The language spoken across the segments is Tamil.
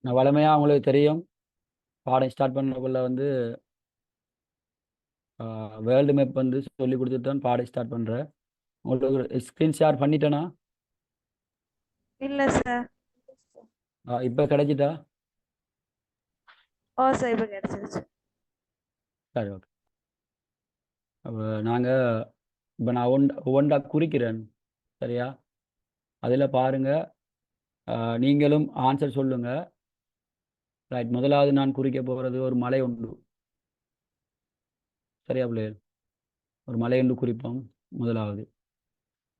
நான் வளமையாக உங்களுக்கு தெரியும் பாடம் ஸ்டார்ட் பண்ணக்குள்ள வந்து வேர்ல்டு மேப் வந்து சொல்லி கொடுத்துட்டு தான் பாடம் ஸ்டார்ட் பண்ணுறேன். உங்களுக்கு ஸ்க்ரீன் ஷேர் பண்ணிட்டேனா? இல்ல சார். இப்போ கிடைச்சிட்டா? ஓ சார், இப்போ கிடைச்சிருச்சு. சரி, ஓகே. அப்போ நாங்கள் இப்போ நான் ஒவ்வொன்றா குறிக்கிறேன். சரியா? அதில் பாருங்கள், நீங்களும் ஆன்சர் சொல்லுங்கள். ரைட், முதலாவது நான் குறிக்க போகிறது ஒரு மலை உண்டு. சரியா பிள்ளைகள்? ஒரு மலை உண்டு குறிப்போம் முதலாவது.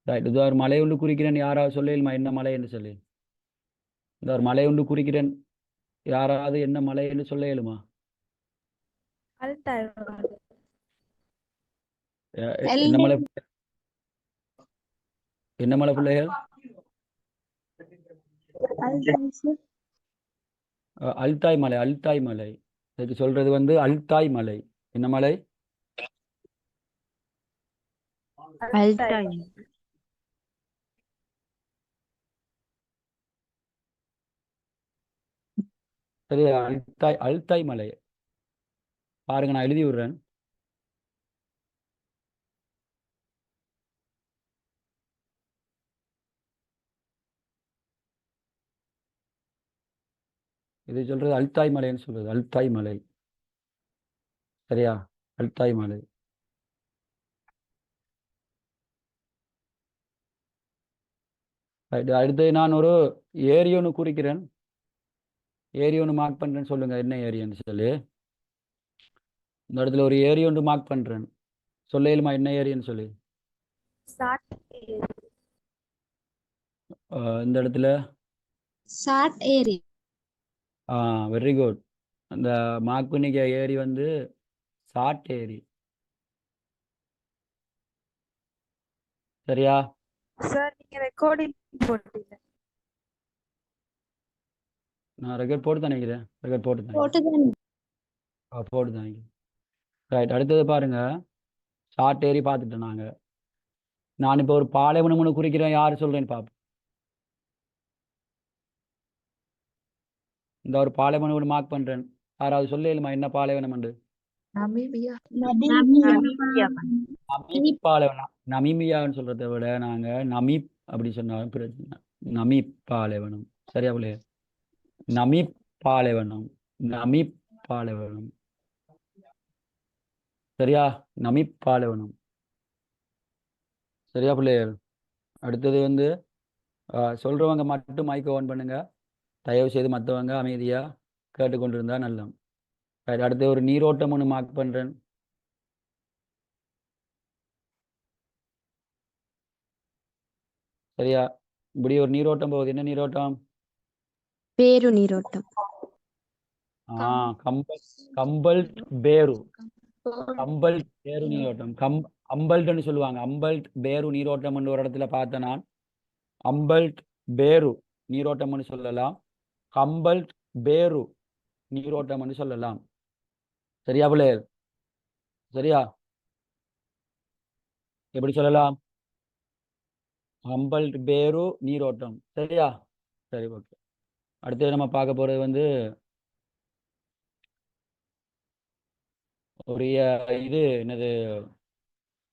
ரைட், இது ஒரு மலை உண்டு குறிக்கிறேன். யாராவது சொல்லுமா என்ன மலை என்று சொல்லி? இந்த ஒரு மலை உண்டு குறிக்கிறேன். யாராவது என்ன மலை என்று சொல்ல இயலுமா? அல்டாய். என்ன மலை? என்ன மலை பிள்ளைகள்? அல்தாய் மலை. அல்தாய் மலை இதுக்கு சொல்றது வந்து அல்தாய் மலை. என்ன மலை? அல்டாய். சரியா? அல்தாய். அல்தாய் மலை. பாருங்க, நான் எழுதி விடுறேன். இது சொல்றது அல்தாய் மலைன்னு சொல்றது. அல்தாய் மலை. சரியா? அல்தாய் மலை. ரைட், அடுத்து நான் ஒரு ஏரி ஒன்று குறிக்கிறேன். ஏரி ஒன்று மார்க் பண்றேன்னு சொல்லுங்க, என்ன ஏரியான்னு சொல்லி. இந்த இடத்துல ஒரு ஏரி ஒன்று மார்க் பண்றேன். சொல்ல இயலுமா என்ன ஏரியான்னு சொல்லி? சாட். இந்த இடத்துல சாட் ஏரி. Very good. அந்த மார்க் பண்ணிக்க ஏரி வந்து சாட் ஏரி. சரியா? சார், நீங்க ரெக்கார்டிங் போட்டீங்க. நான் ரெக்கார்ட் போட்டு தான் நினைக்கிறேன். ரெக்கார்ட் போட்டு தான் போட்டுதான். போட்டு தான் நினைக்கிறேன். ரைட், அடுத்தது பாருங்க. ஷார்ட் ஏரி பார்த்துட்டோம் நாங்க. நான் இப்போ ஒரு பாலைவனம்னு குறிக்கிறேன். யார் சொல்றேன்னு பார்ப்போம். இந்த ஒரு பாலைவனம் மார்க் பண்றேன். யாராவது சொல்லுமா என்ன பாலைவனம் உண்டு? நமீபியா. நமீப் பாலைவனம். நமீபியான்னு சொல்றதை விட நாங்க நமீப் அப்படி சொன்னாலும் பிரச்சனை. நமீப் பாலைவனம். சரியா பிள்ளைய? நமீப் பாலைவனம். நமீப் பாலைவனம். சரியா? நமீப் பாலைவனம். சரியா பிள்ளைகள்? அடுத்தது வந்து சொல்றவங்க மட்டும் மைக் ஓன் பண்ணுங்க. தயவு செய்து மற்றவங்க அமைதியா கேட்டுக்கொண்டிருந்தா நல்லம். அடுத்து ஒரு நீரோட்டம் ஒன்று மார்க் பண்றேன். சரியா? இப்படி ஒரு நீரோட்டம் போகுது. என்ன நீரோட்டம்? பேரு நீரோட்டம். கம்பல்ட் பேரு. கம்பல்ட் பேரு நீரோட்டம். அம்பல்ட்னு சொல்லுவாங்க. அம்பல்ட் பேரு நீரோட்டம் ஒரு இடத்துல பார்த்தேன் நான். அம்பல்ட் பேரு நீரோட்டம்னு சொல்லலாம். கம்பல்ட் பேரு நீரோட்டம்னு சொல்லலாம். சரியா பிள்ளை? சரியா? எப்படி சொல்லலாம்? கம்பல்ட் பேரு நீரோட்டம். சரியா? சரி, ஓகே. அடுத்து நம்ம பார்க்க போறது வந்து ஒரு இது என்னது,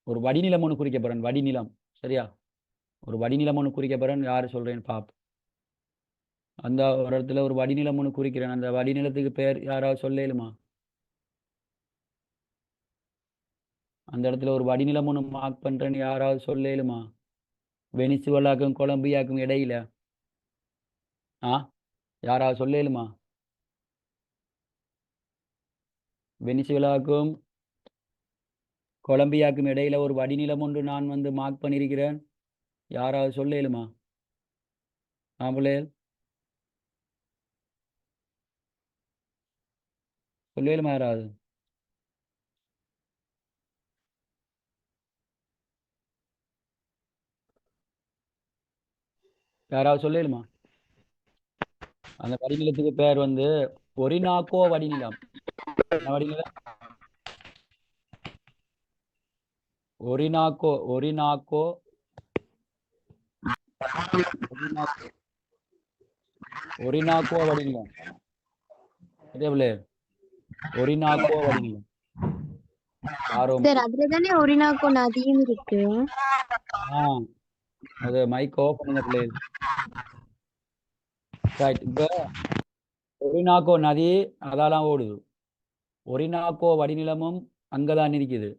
ஒரு வடிநிலம் ஒன்று குறிக்க போறேன். வடிநிலம். சரியா? ஒரு வடிநிலம் ஒன்று குறிக்க போறேன். யாரு சொல்றேன்னு பாப். அந்த ஒரு இடத்துல ஒரு வடிநிலம் ஒன்று குறிக்கிறேன். அந்த வடிநிலத்துக்கு பேர் யாராவது சொல்லேலுமா? அந்த இடத்துல ஒரு வடிநிலம் ஒன்று மார்க் பண்றேன்னு யாராவது சொல்லேலுமா? வெனிசுவலாக்கும் கொலம்பியாக்கும் இடையில. யாராவது சொல்லேலுமா? வெனிசுவலாக்கும் கொலம்பியாக்கும் இடையில ஒரு வடிநிலம் ஒன்று நான் வந்து மார்க் பண்ணியிருக்கிறேன். யாராவது சொல்லேலுமா? பிள்ளைகள் சொல்லேலுமா யாராவது? யாராவது சொல்லேலுமா? அந்த வடிநிலத்துக்கு பேர் வந்து ஒரினாக்கோ வடிநிலம். என்ன வடிநிலம்? ஒரினாக்கோ. ஒரினாக்கோ. ஒரினாக்கோ வடிநிலம். சரியா பிள்ளை? ஒரினாக்கோ வடிநிலம் ஆரோம். சார் அதுலதானே ஒரினாக்கோ நதியும் இருக்கு. ஆ அது மைக் ஆஃப் பண்ணுங்க பிள்ளை. ரைட். இப்ப ஒரினாக்கோ நதி அதெல்லாம் ஓடுது. ஒரினாக்கோ வடிநிலமும் அங்கதான் இருக்குது.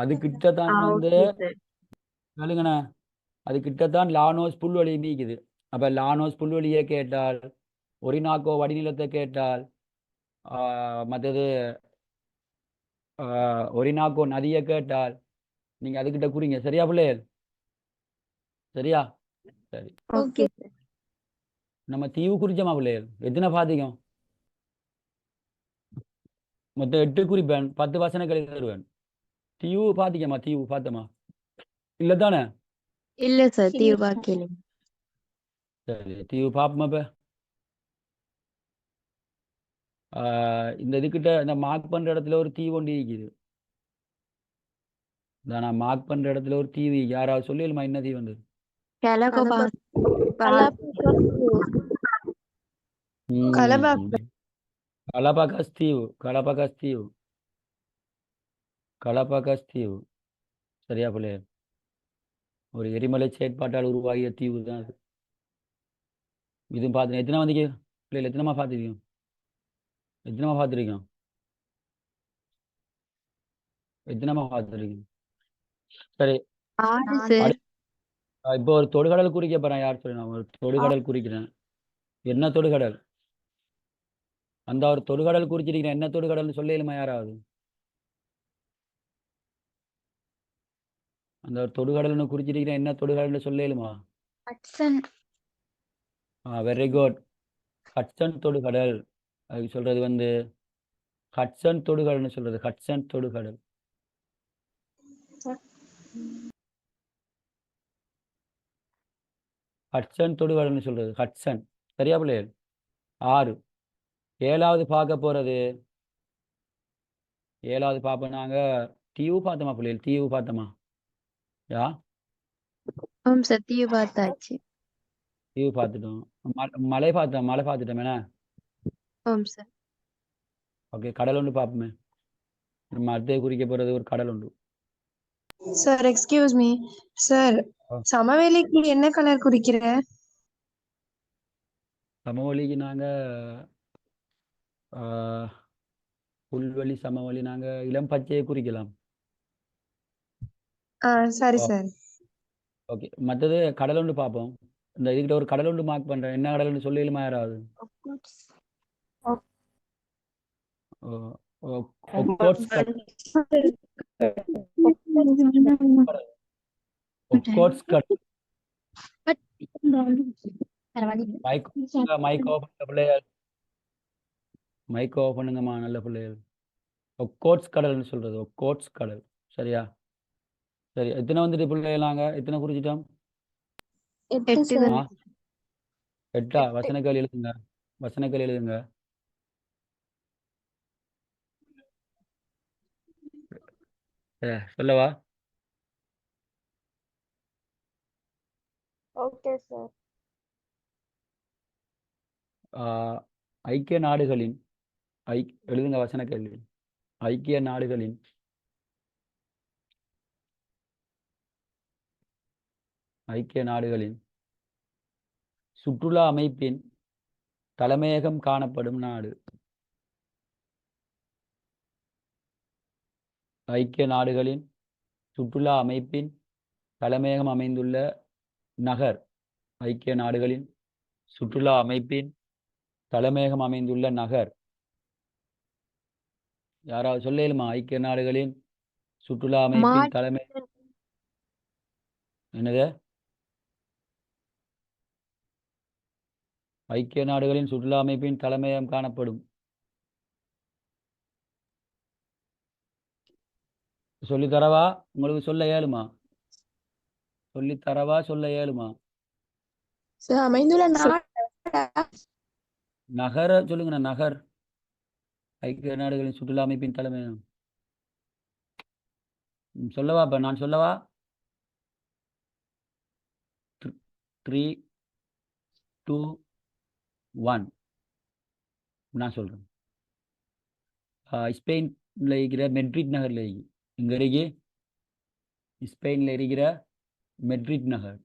அது கிட்டத்தான் வந்து ஓகே சார். சொல்லுங்கண்ணே, அது கிட்டத்தான் லானோஸ் புல்வெளி நீக்குது. அப்ப லானோஸ் புல்வெளியை கேட்டால், ஒரினாக்கோ வடிநிலத்தை கேட்டால், மற்றது ஒரினாக்கோ நதியை கேட்டால் நீங்க அதுகிட்ட குறிங்க. சரியா பிள்ளைகள்? சரியா? சரி. Okay sir. நம்ம தீவு குறிச்சோமா பிள்ளைகள்? எத்தனை பாத்தீங்க? மொத்தம் 8 குறிப்பேன், 10 வசனங்கள் தருவேன். தீவு பாத்தீங்கம்மா? தீவு பார்த்தமா இல்ல தானே? இல்ல சார் தீவு பார்க்கல. சரி, தீவு பாப்போமா இப்ப? இந்த இதுக்கிட்ட இந்த மார்க் பண்ற இடத்துல ஒரு தீவு ஒன்று இருக்குது. நான் மார்க் பண்ற இடத்துல ஒரு தீவு, யாராவது சொல்லிடுமா என்ன தீவு வந்து? கலபகஸ் தீவு. கலபகஸ் தீவு. கலபகஸ் தீவு. சரியா பிள்ளை? ஒரு எரிமலை செயற்பாட்டால் உருவாகிய தீவு தான் அது. இதுவும் பார்த்து எத்தனை வந்தீங்க பிள்ளைகள்? எத்தனைமா பார்த்துருக்கோம்? எத்தனைமா பார்த்துருக்கோம்? எத்தனைமா பார்த்துருக்கோம்? சரி. இப்போ ஒரு தொடுகடல் குறிக்க போறேன். யார் சொல்லணும்? ஒரு தொடுகடல் குறிக்கிறேன். என்ன தொடுகடல்? அந்த ஒரு தொடுகடல் குறிச்சிருக்கிறேன். என்ன தொடுகடல்னு சொல்லிடுமா யாராவது? அந்த ஒரு தொடுகடல்னு குறிச்சிருக்கிறேன். என்ன தொடுகடல்னு சொல்லிடுமா? Very good. ஹட்சன் தொடுகடல். அது சொல்றது வந்து ஹட்சன் தொடுகடல்னு சொல்றது. ஹட்சன் தொடுகடல். ஹட்சன் தொடுகடல்னு சொல்றது. ஹட்சன். சரியா பிள்ளைகள்? 6. 7வது பார்க்க போறது. 7வது பார்ப்போம் நாங்க. தீவு பார்த்தோமா பிள்ளைகள்? தீவு பார்த்தோமா? யா சார் தீவு பார்த்தாச்சு. தீவு பார்த்துட்டோம். மலை பார்த்தோம். மலை பார்த்துட்டோம் என்ன? சார். ஓகே, கடல் ஒன்று பார்ப்போமே. நம்ம அடுத்து குறிக்க போறது ஒரு கடல் உண்டு. சார் எக்ஸ்கியூஸ் மீ சார், சமவெளிக்கு என்ன கலர் குறிக்கிற? சமவெளிக்கு நாங்க புல்வெளி சமவெளி நாங்க இளம் பச்சையை குறிக்கலாம். சரி சார். ஓகே, மற்றது கடல் ஒன்று பார்ப்போம். இந்த இதுகிட்ட ஒரு கடல் ஒன்று மார்க் பண்றேன். என்ன கடல்னு சொல்லிடுமா யாராவது? ஒக்கோட்ஸ் கடல். ஒக்கோட்ஸ் கடல். மைக் ஓபன் பிள்ளைகள். மைக் ஓபன் பண்ணுங்கம்மா நல்ல பிள்ளைகள். ஒக்கோட்ஸ் கடல்னு சொல்றது. ஒக்கோட்ஸ் கடல். சரியா? சரி, எத்தனை வந்துட்டு பிள்ளைகள்? நாங்க எத்தனை குறிச்சிட்டோம்? 8. வசனங்கள் எழுதுங்க. வசனங்கள் எழுதுங்க. சொல்லவா? Okay sir. ஐக்கிய நாடுகளின் எழுதுங்க வசன கேள்வி. ஐக்கிய நாடுகளின் சுற்றுலா அமைப்பின் தலைமையகம் காணப்படும் நாடு. ஐக்கிய நாடுகளின் சுற்றுலா அமைப்பின் தலைமையகம் அமைந்துள்ள நகர். ஐக்கிய நாடுகளின் சுற்றுலா அமைப்பின் தலைமையகம் அமைந்துள்ள நகர். யாராவது சொல்லேலுமா? ஐக்கிய நாடுகளின் சுற்றுலா அமைப்பின் தலைமை என்னது? ஐக்கிய நாடுகளின் சுற்றுலா அமைப்பின் தலைமையகம் காணப்படும். சொல்லித்தரவா? உங்களுக்கு சொல்ல இயலுமா? சொல்லித்தரவா? சொல்ல இயலுமா? அமைந்துள்ள நகர சொல்லுங்க. நகர். ஐக்கிய நாடுகளின் சுற்றுலா அமைப்பின் தலைமையகம் சொல்லவா? இப்ப நான் சொல்லவா? 3, 2, 1. நான் சொல்கிறேன். ஸ்பெயினில் இருக்கிற மெட்ரிட் நகரில் இருக்கு. இங்கே இருக்கு ஸ்பெயினில் இருக்கிற மெட்ரிட் நகர்.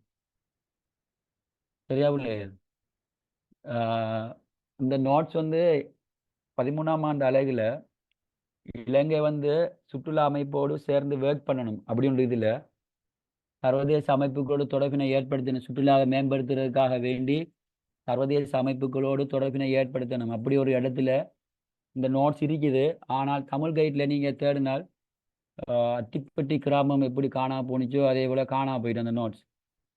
சரியா பிள்ளைகள்? இந்த நோட்ஸ் வந்து 13ஆம் ஆண்டு அழகில் இலங்கை வந்து சுற்றுலா அமைப்போடு சேர்ந்து ஒர்க் பண்ணணும் அப்படின்ற இதில் சர்வதேச அமைப்புகளோடு தொடர்பினை ஏற்படுத்தணும். சுற்றுலாவை மேம்படுத்துறதுக்காக வேண்டி சர்வதேச அமைப்புகளோடு தொடர்பினை ஏற்படுத்தணும். அப்படி ஒரு இடத்துல இந்த நோட்ஸ் இருக்குது. ஆனால் தமிழ் கைட்டில் நீங்கள் தேடினால் அத்திப்பட்டி கிராமம் எப்படி காணாம போணுச்சோ அதே போல் காணாம போயிட்டு அந்த நோட்ஸ்.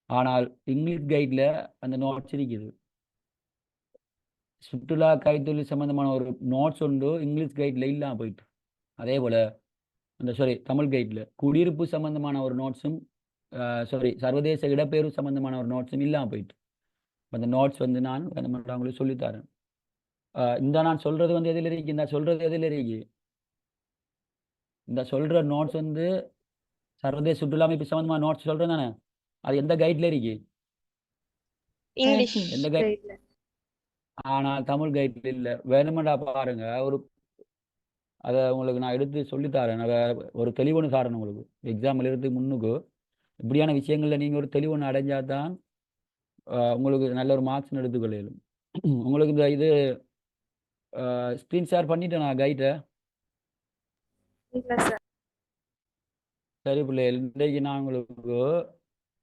ஆனால் இங்கிலீஷ் கைட்டில் அந்த நோட்ஸ் இருக்குது. சுற்றுலா கைத்தொழில் சம்பந்தமான ஒரு நோட்ஸ் உண்டு, இங்கிலீஷ் கைட்டில் இல்லாமல் போயிட்டு. அதே போல் அந்த தமிழ் கைட்டில் குடியிருப்பு சம்பந்தமான ஒரு நோட்ஸும் சர்வதேச இடப்பெயர்வு சம்பந்தமான ஒரு நோட்ஸும் இல்லாமல் போயிட்டு. அந்த நோட்ஸ் வந்து நான் உங்களுக்கு சொல்லித்தரேன். இந்த நான் சொல்கிறது வந்து எதில் இருக்கு? இந்த சொல்கிறது எதில் இருக்கு? இந்த சொல்கிற நோட்ஸ் வந்து சர்வதேச சுற்றுலா அமைப்பு சம்பந்தமான நோட்ஸ் சொல்கிறேன் தானே, அது எந்த கைட்டில் இருக்கு? இங்கிலீஷ். எந்த கைட்? ஆனால் தமிழ் கைட்டில் இல்லை. வேணுமெண்டா பாருங்க, அதை உங்களுக்கு நான் எடுத்து சொல்லித்தரேன். ஒரு தெளிவொன்று தாரேன் உங்களுக்கு. எக்ஸாம் எழுதுறதுக்கு முன்னுக்கு இப்படியான விஷயங்களில் நீங்கள் ஒரு தெளிவொன்று அடைஞ்சால் தான் உங்களுக்கு நல்ல ஒரு மார்க்ஸ் எடுத்துக்கொள்ளும். உங்களுக்கு இந்த இது ஸ்க்ரீன் ஷேர் பண்ணிட்டேன் நான் கைட்டை. சரி பிள்ளைகள், இன்றைக்கு நான் உங்களுக்கு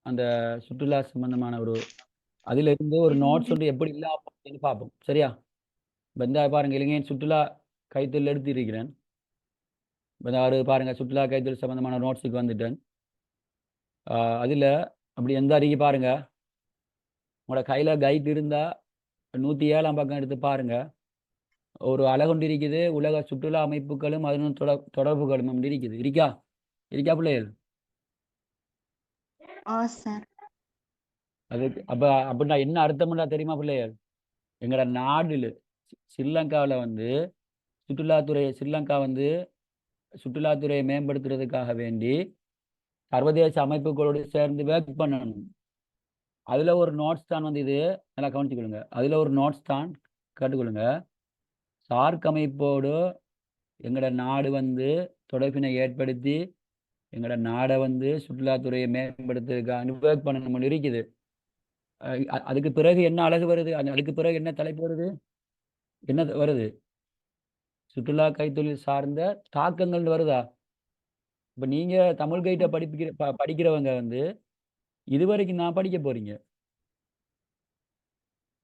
அந்த சுற்றுலா சம்பந்தமான அதில் இருந்து ஒரு நோட்ஸ் ஒன்று எப்படி இல்லாமல் பார்ப்போம். சரியா? இப்போ இந்த பாருங்க, இலங்கையின் சுற்றுலா கைத்தொழில் எடுத்திருக்கிறேன். இப்போ பாருங்க, சுற்றுலா கைத்தொழில் சம்பந்தமான நோட்ஸுக்கு வந்துட்டேன். அதில் அப்படி எந்த அறிக்கை பாருங்க, உங்களோட கையில் கைட் இருந்தால் 107ஆம் பக்கம் எடுத்து பாருங்க. ஒரு அழகொண்டு இருக்குது, உலக சுற்றுலா அமைப்புகளும் அதனும் தொடர்புகளும் அப்படி இருக்குது. இருக்கா பிள்ளைகள்? அதுக்கு அப்படின்னா என்ன அர்த்தம்னா தெரியுமா பிள்ளைகள்? எங்களோட நாடுல ஸ்ரீலங்காவில் வந்து ஸ்ரீலங்கா வந்து சுற்றுலாத்துறையை மேம்படுத்துறதுக்காக வேண்டி சர்வதேச அமைப்புகளோடு சேர்ந்து ஒர்க் பண்ணணும். அதில் ஒரு நோட்ஸ் தான் வந்து இது, நல்லா கவனிச்சுக்கொள்ளுங்க. அதில் ஒரு நோட்ஸ் தான் கேட்டுக்கொள்ளுங்க. சார்க் அமைப்போடு எங்களோட நாடு வந்து தொடர்பினை ஏற்படுத்தி எங்களோட நாடை வந்து சுற்றுலாத்துறையை மேம்படுத்துறதுக்காக ஒர்க் பண்ணணும் இருக்குது. அதுக்கு பிறகு என்ன அழகு வருது? அதுக்கு பிறகு என்ன தலைப்பு வருது? என்ன வருது? சுற்றுலா கைத்தொழில் சார்ந்த தாக்கங்கள் வருதா? இப்போ நீங்கள் தமிழ் கைட்டை படிக்கிறவங்க வந்து இதுவரைக்கும் நான் படிக்க போறீங்க.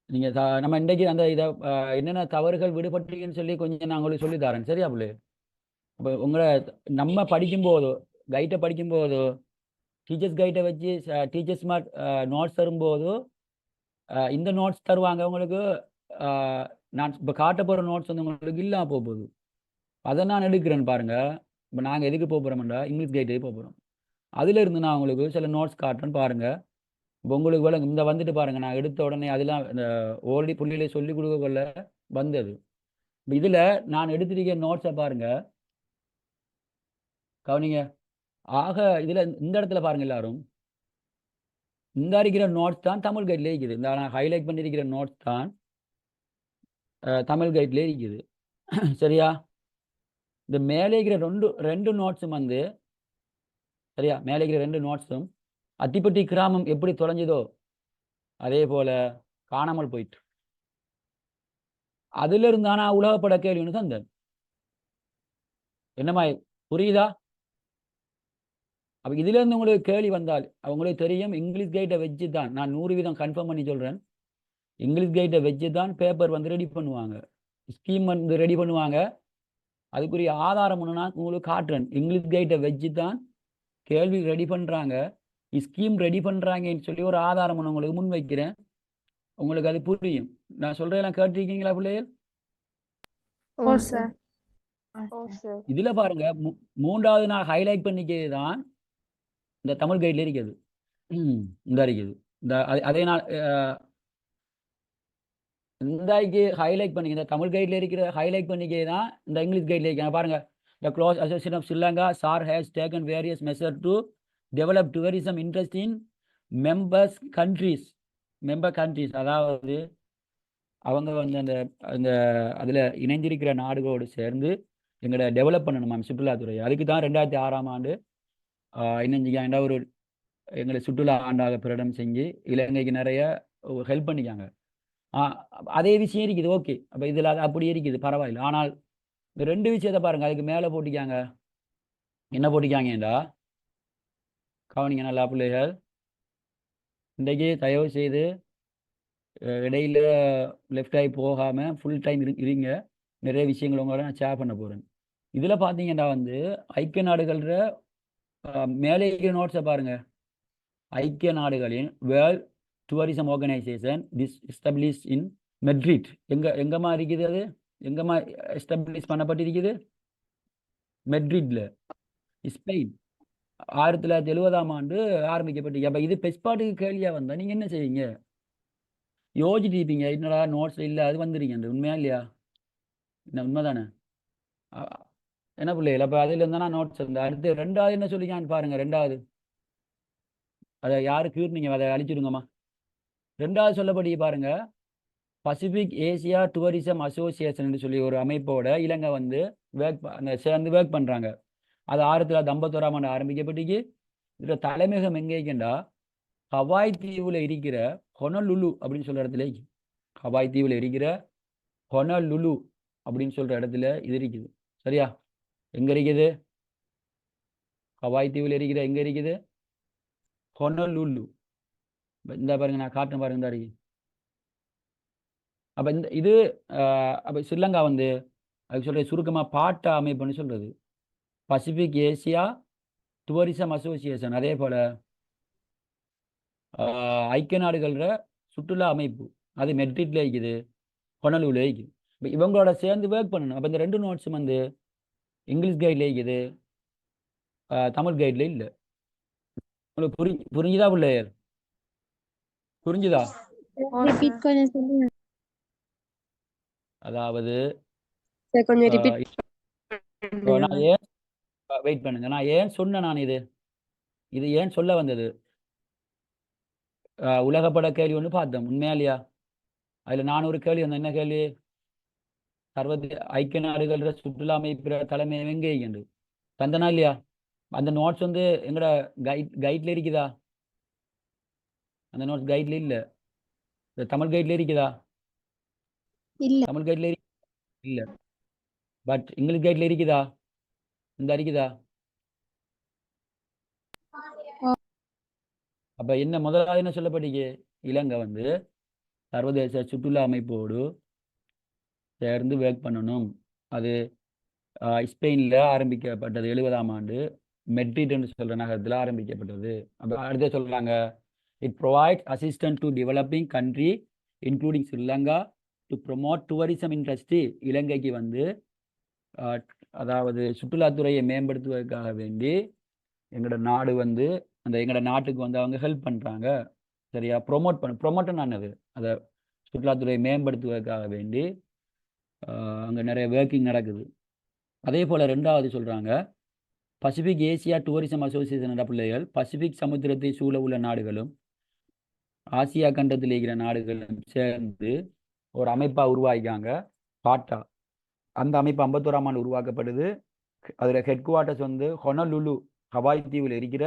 நீங்கள் நம்ம இன்றைக்கு அந்த இதை என்னென்ன தவறுகள் விடுபட்டீங்கன்னு சொல்லி கொஞ்சம் நான் உங்களுக்கு சொல்லி தரேன். சரியா பிள்ளை? இப்போ உங்களை நம்ம படிக்கும்போதோ கைட்டை படிக்கும்போதோ டீச்சர்ஸ் கைட்டை வச்சு டீச்சர்ஸ் நோட்ஸ் தரும்போதோ இந்த நோட்ஸ் தருவாங்க உங்களுக்கு. நான் இப்போ காட்ட போகிற நோட்ஸ் வந்து உங்களுக்கு இல்லாமல் போகுது. அதை நான் எடுக்கிறேன்னு பாருங்க. இப்போ நாங்கள் எதுக்கு போகிறோம்டா, இங்கிலீஷ் கைட்டுக்கு போகிறோம். அதில் இருந்து நான் உங்களுக்கு சில நோட்ஸ் காட்டுறேன்னு பாருங்க. இப்போ உங்களுக்கு வேலை இந்த வந்துட்டு பாருங்க, நான் எடுத்த உடனே அதெல்லாம் இந்த ஓல்டி புள்ளியிலே சொல்லி கொடுக்கல வந்தது. இப்போ இதில் நான் எடுத்திருக்க நோட்ஸை பாருங்க, கவனிங்க. ஆக இதில் இந்த இடத்துல பாருங்க, எல்லாரும் இந்த இருக்கிற நோட்ஸ் தான் தமிழ் கைட்லேயே இருக்குது. இந்த நான் ஹைலைட் பண்ணியிருக்கிற நோட்ஸ் தான் தமிழ் கைட்லேயே இருக்குது. சரியா? இந்த மேலே இருக்கிற ரெண்டு நோட்ஸும் வந்து சரியா, மேலே இருக்கிற 2 நோட்ஸும் அத்திப்பட்டி கிராமம் எப்படி தொலைஞ்சதோ அதே போல காணாமல் போயிட்டு அதுல இருந்தானா உலகப்பட கேள்வின்னு தந்தேன். என்னமா புரியுதா? அப்ப இதுல இருந்து உங்களுக்கு கேள்வி வந்தால் அவங்களுக்கு தெரியும், இங்கிலீஷ் கைட்டை வச்சு தான் நான் 100% கன்ஃபார்ம் பண்ணி சொல்றேன். இங்கிலீஷ் கைட்டை வச்சு தான் பேப்பர் வந்து ரெடி பண்ணுவாங்க, ஸ்கீம் வந்து ரெடி பண்ணுவாங்க. அதுக்குரிய ஆதாரம் ஒன்று நான் உங்களுக்கு காட்டுறேன். இங்கிலீஷ் கைட்டை வச்சு தான் கேள்வி ரெடி பண்ணுறாங்க, ஸ்கீம் ரெடி பண்ணுறாங்கன்னு சொல்லி ஒரு ஆதாரம் ஒன்று உங்களுக்கு முன் வைக்கிறேன். உங்களுக்கு அது புரியும். நான் சொல்றதெல்லாம் கேட்டிருக்கீங்களா பிள்ளைகள்? இதுல பாருங்க, 3வது நான் ஹைலைட் பண்ணிக்கிறது தான் இந்த தமிழ் கைட்ல இருக்குது. இந்த இருக்குது இந்த அதே நான் இந்த ஹைலைட் பண்ணி இந்த தமிழ் கைட்ல இருக்கிற ஹைலைட் பண்ணிக்கிறது தான் இந்த இங்கிலீஷ் கைட்ல இருக்க பாருங்க. The close association of Sri Lanka, SAR, has taken various measures to develop tourism interest in member countries. அதாவது அவங்க வந்து அந்த அந்த அதில் இணைந்திருக்கிற நாடுகளோடு சேர்ந்து எங்களை டெவலப் பண்ணணுமாம் சுற்றுலாத்துறை. அதுக்கு தான் 2006ஆம் ஆண்டு இணைஞ்சிக்காண்டா ஒரு எங்களை சுற்றுலா ஆண்டாக பிரகடனம் செஞ்சு இலங்கைக்கு நிறைய ஹெல்ப் பண்ணிக்காங்க. அதே விஷயம் இருக்குது, ஓகே. அப்போ இதில் அது அப்படி இருக்குது, பரவாயில்லை. ஆனால் இந்த ரெண்டு விஷயத்தை பாருங்க, அதுக்கு மேலே போட்டிக்காங்க. என்ன போட்டிக்காங்கடா, கவனிங்க நல்லா பிள்ளைகள். இன்றைக்கு தயவு செய்து இடையில லெஃப்ட் ஆகி போகாமல் ஃபுல் டைம் இருங்க. நிறைய விஷயங்கள் உங்களோட நான் ஷேர் பண்ண போகிறேன். இதில் பார்த்தீங்கன்னா வந்து ஐக்கிய நாடுகள மேலே இருக்கிற நோட்ஸை பாருங்க. ஐக்கிய நாடுகளின் வேர்ல்ட் டூரிசம் ஆர்கனைசேஷன் எஸ்டாப்ளிஷ் இன் மெட்ரிட். எங்கம்மா இருக்குது அது? எங்கம்மா எஸ்டாப்ளிஷ் பண்ணப்பட்டிருக்குது? மெட்ரிட்ல, ஸ்பெயின். 1970ஆம் ஆண்டு ஆரம்பிக்கப்பட்டிருக்கு. அப்போ இது பெஸ்பாட்டுக்கு கேள்வியாக வந்தால் நீங்கள் என்ன செய்வீங்க? யோசிச்சுட்டு இருப்பீங்க, என்னடா நோட்ஸ் இல்லை அது வந்துருக்கீங்க. உண்மையா இல்லையா? என்ன உண்மைதானே? என்ன பிள்ளைகள், அப்போ அதில் இருந்தால் நோட்ஸ் இருந்தால் அடுத்து ரெண்டாவது என்ன சொல்லிக்கான்னு பாருங்க. ரெண்டாவது அதை யாரு கீர்னீங்க, அதை அழிச்சிடுங்கம்மா. ரெண்டாவது சொல்லப்படி பாருங்க, பசிபிக் ஏசியா டூரிசம் அசோசியேஷன் சொல்லி ஒரு அமைப்போட இலங்கை வந்து அந்த சேர்ந்து ஒர்க் பண்ணுறாங்க. அது 1951ஆம் ஆண்டு ஆரம்பிக்கப்பட்டிருக்கு. இதில் தலைமையகம் எங்கே இருக்குண்டா ஹவாய் தீவில் இருக்கிற ஹொனலுலு அப்படின்னு சொல்கிற இடத்துல இருக்கு. ஹவாய் தீவில் இருக்கிற ஹொனலுலு அப்படின்னு சொல்கிற இடத்துல இது இருக்குது. சரியா? எங்கே இருக்குது? ஹவாய் தீவில் இருக்கிற எங்கே இருக்குது? ஹொனலுலு. இந்த பாருங்க, நான் காட்டுறேன் பாருங்க, இந்த இருக்கு. அப்போ இந்த இது அப்போ ஸ்ரீலங்கா வந்து அதுக்கு சொல்கிற சுருக்கமாக பாட்டா அமைப்புன்னு சொல்கிறது பசிபிக் ஏசியா டூரிசம் அசோசியேஷன். அதே போல் ஐக்கிய நாடுகள சுற்றுலா அமைப்பு அது மெட்ரிட்ல இருக்குது, ஹொனலுல இருக்குது. இப்போ இவங்களோட சேர்ந்து ஒர்க் பண்ணணும். அப்போ இந்த ரெண்டு நோட்ஸும் வந்து இங்கிலீஷ் கைடில் இருக்குது, தமிழ் கைடில் இல்லை. உங்களுக்கு புரிஞ்சுதா பிள்ளையர்? புரிஞ்சுதா? ரிப்பீட் கொஞ்சம் சொல்லுங்க அதாவது சார், கொஞ்சம் ரிப்பீட் நான் ஏன் வெயிட் பண்ணுங்க, நான் ஏன் சொன்னேன், நான் இது ஏன் சொல்ல வந்தது, உலகப்பட கேள்வி ஒன்று பார்த்தோம், உண்மையா இல்லையா? அதில் நான் ஒரு கேள்வி வந்தேன். என்ன கேள்வி? ஐக்கிய நாடுகள சுற்றுலா அமைப்பு தலைமை எங்கே இருக்குது தந்தனா இல்லையா? அந்த நோட்ஸ் வந்து எங்களோட கைட்ல இருக்குதா? அந்த நோட்ஸ் கைட்ல இல்லை. தமிழ் கைட்ல இருக்குதா? இல்ல தமிழ் கைட்ல இல்லை. பட் இங்கிலீஷ் கைட்ல இருக்குதா? இந்த இருக்குதா? அப்ப என்ன முதலாவது என்ன சொல்லப்பட்டீங்க? இலங்கை வந்து சர்வதேச சுற்றுலா அமைப்போடு சேர்ந்து ஒர்க் பண்ணணும். அது ஸ்பெயினில் ஆரம்பிக்கப்பட்டது 70ஆம் ஆண்டு மெட்ரிட் என்று சொல்ற நகரத்தில் ஆரம்பிக்கப்பட்டது. அப்போ அடுத்த சொல்றாங்க, it provides assistant to developing country including Sri Lanka to promote tourism industry. இலங்கைக்கு வந்து அதாவது சுற்றுலாத்துறையை மேம்படுத்துவதற்காக வேண்டி எங்களோட நாடு வந்து எங்களோட நாட்டுக்கு வந்து அவங்க ஹெல்ப் பண்ணுறாங்க. சரியா? ப்ரொமோட்டன் ஆனது அதை சுற்றுலாத்துறையை மேம்படுத்துவதற்காக வேண்டி அங்கே நிறைய ஒர்க்கிங் நடக்குது. அதே போல் ரெண்டாவது சொல்கிறாங்க, பசிபிக் ஏசியா டூரிசம் அசோசியேஷன் பிள்ளைகள் பசிபிக் சமுத்திரத்தை சூழ உள்ள நாடுகளும் ஆசியா கண்டத்தில் இருக்கிற நாடுகளும் சேர்ந்து ஒரு அமைப்பாக உருவாக்கிக்காங்க, பாட்டா. அந்த அமைப்பு 51ஆம் ஆண்டு உருவாக்கப்படுது. அதில் ஹெட் குவார்ட்டர்ஸ் வந்து ஹொனலுலு, ஹவாய் தீவில் இருக்கிற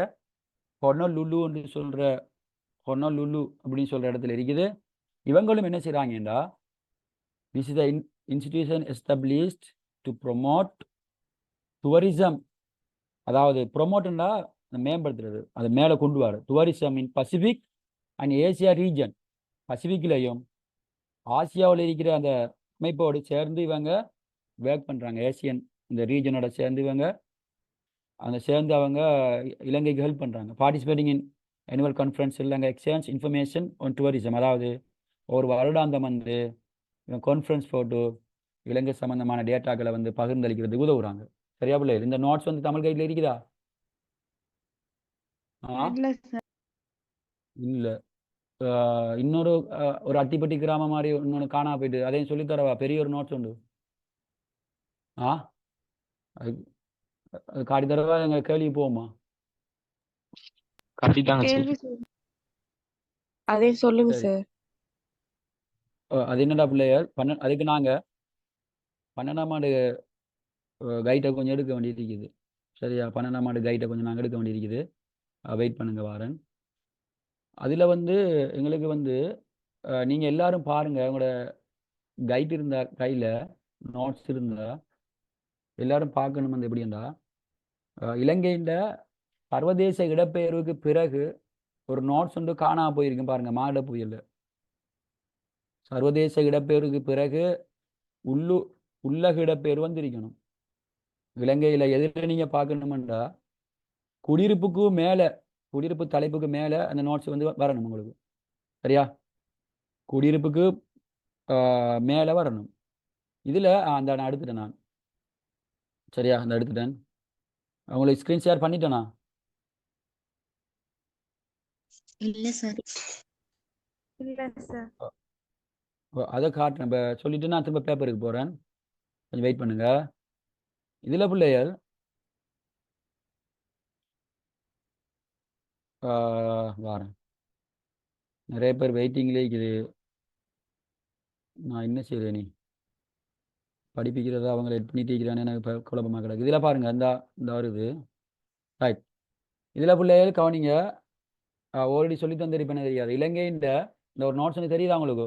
ஹொனலுலு அப்படின்னு சொல்கிற இடத்துல இருக்குது. இவங்களும் என்ன செய்கிறாங்கடா, this is the institution established to promote tourism. அதாவது ப்ரொமோட்டுன்னா மேம்படுத்துறது, அதை மேலே கொண்டு வர tourism in Pacific and Asia region. பசிபிக்லையும் ஆசியாவில் இருக்கிற அந்த அமைப்போடு சேர்ந்து இவங்க ஒர்க் பண்ணுறாங்க. ஏசியன் இந்த ரீஜனோட சேர்ந்து இவங்க சேர்ந்து அவங்க இலங்கைக்கு ஹெல்ப் பண்ணுறாங்க. Participating in annual conference Ilangai exchange information on tourism. அதாவது ஒரு வருடாந்தம் வந்து கான்ஃபரன்ஸ் போட்டு இலங்கை சம்பந்தமான டேட்டாக்களை வந்து பகிர்ந்தளிக்கிறதுக்கு உதவுறாங்க. சரியா பிள்ளை? இந்த நோட்ஸ் வந்து தமிழ் கைட்ல இருக்குதா? இல்லை. இன்னொரு ஒரு அத்திப்பட்டி கிராமம் மாதிரி இன்னொன்று காணா போயிட்டு, அதையும் சொல்லித்தரவா? பெரிய ஒரு நோட்ஸ் உண்டு. அது காட்டி தரவா? எங்கள் கேள்வி போவோமா? கேள்வி அதே சொல்லுங்க சரி. சார். அது என்னடா பிள்ளையர் அதுக்கு நாங்கள் 12ஆம் ஆண்டு கைட்டை கொஞ்சம் எடுக்க வேண்டியது இருக்குது. சரியா, 12ஆம் ஆண்டு கைட்டை கொஞ்சம் நாங்கள் எடுக்க வேண்டியிருக்குது. வெயிட் பண்ணுங்க வாரன். அதில் வந்து எங்களுக்கு வந்து நீங்கள் எல்லாரும் பாருங்கள், உங்களோட கைட் இருந்தா கையில் நோட்ஸ் இருந்தா எல்லாரும் பார்க்கணும். வந்து எப்படின்னா இலங்கையின் சர்வதேச இடப்பெயர்வுக்கு பிறகு ஒரு நோட்ஸ் வந்து காணாம போயிருக்கும் பாருங்க. மானிட புயல் சர்வதேச இடப்பெயர்வுக்கு பிறகு உள்ளக இடப்பெயர்வு வந்திருக்கணும். இலங்கையில் எதில் நீங்கள் பார்க்கணுமெண்டா குடியிருப்புக்கு மேலே, குடியிருப்பு தலைப்புக்கு மேலே அந்த நோட்ஸ் வந்து வரணும் உங்களுக்கு. சரியா, குடியிருப்புக்கு மேலே வரணும். இதில் அந்த நான் எடுத்துட்டேன் நான். சரியா, அந்த எடுத்துட்டேன். உங்களுக்கு ஸ்க்ரீன் ஷேர் பண்ணிட்டேனா? இல்ல சார். இல்ல சார். அதை காட்டுறேன். இப்போ சொல்லிட்டு நான் திரும்ப பேப்பருக்கு போகிறேன். கொஞ்சம் வெயிட் பண்ணுங்க. இதில் பிள்ளைகள் வாரேன். நிறைய பேர் வெயிட்டிங்லேயே இருக்குது. நான் என்ன செய்கிறேன், நீ படிப்பிக்கிறதா அவங்களை எட் பண்ணிட்டு இருக்கிறான்னு எனக்கு இப்போ குழப்பமாக கிடக்கு. இதில் பாருங்கள், இந்த வருது. ரைட், இதில் பிள்ளைகள் கவனிங்க. ஆல்ரெடி சொல்லி தந்திருப்பேன்னு தெரியாது. இலங்கையின் இந்த ஒரு நோட்ஸ் எனக்கு தெரியுதா உங்களுக்கு?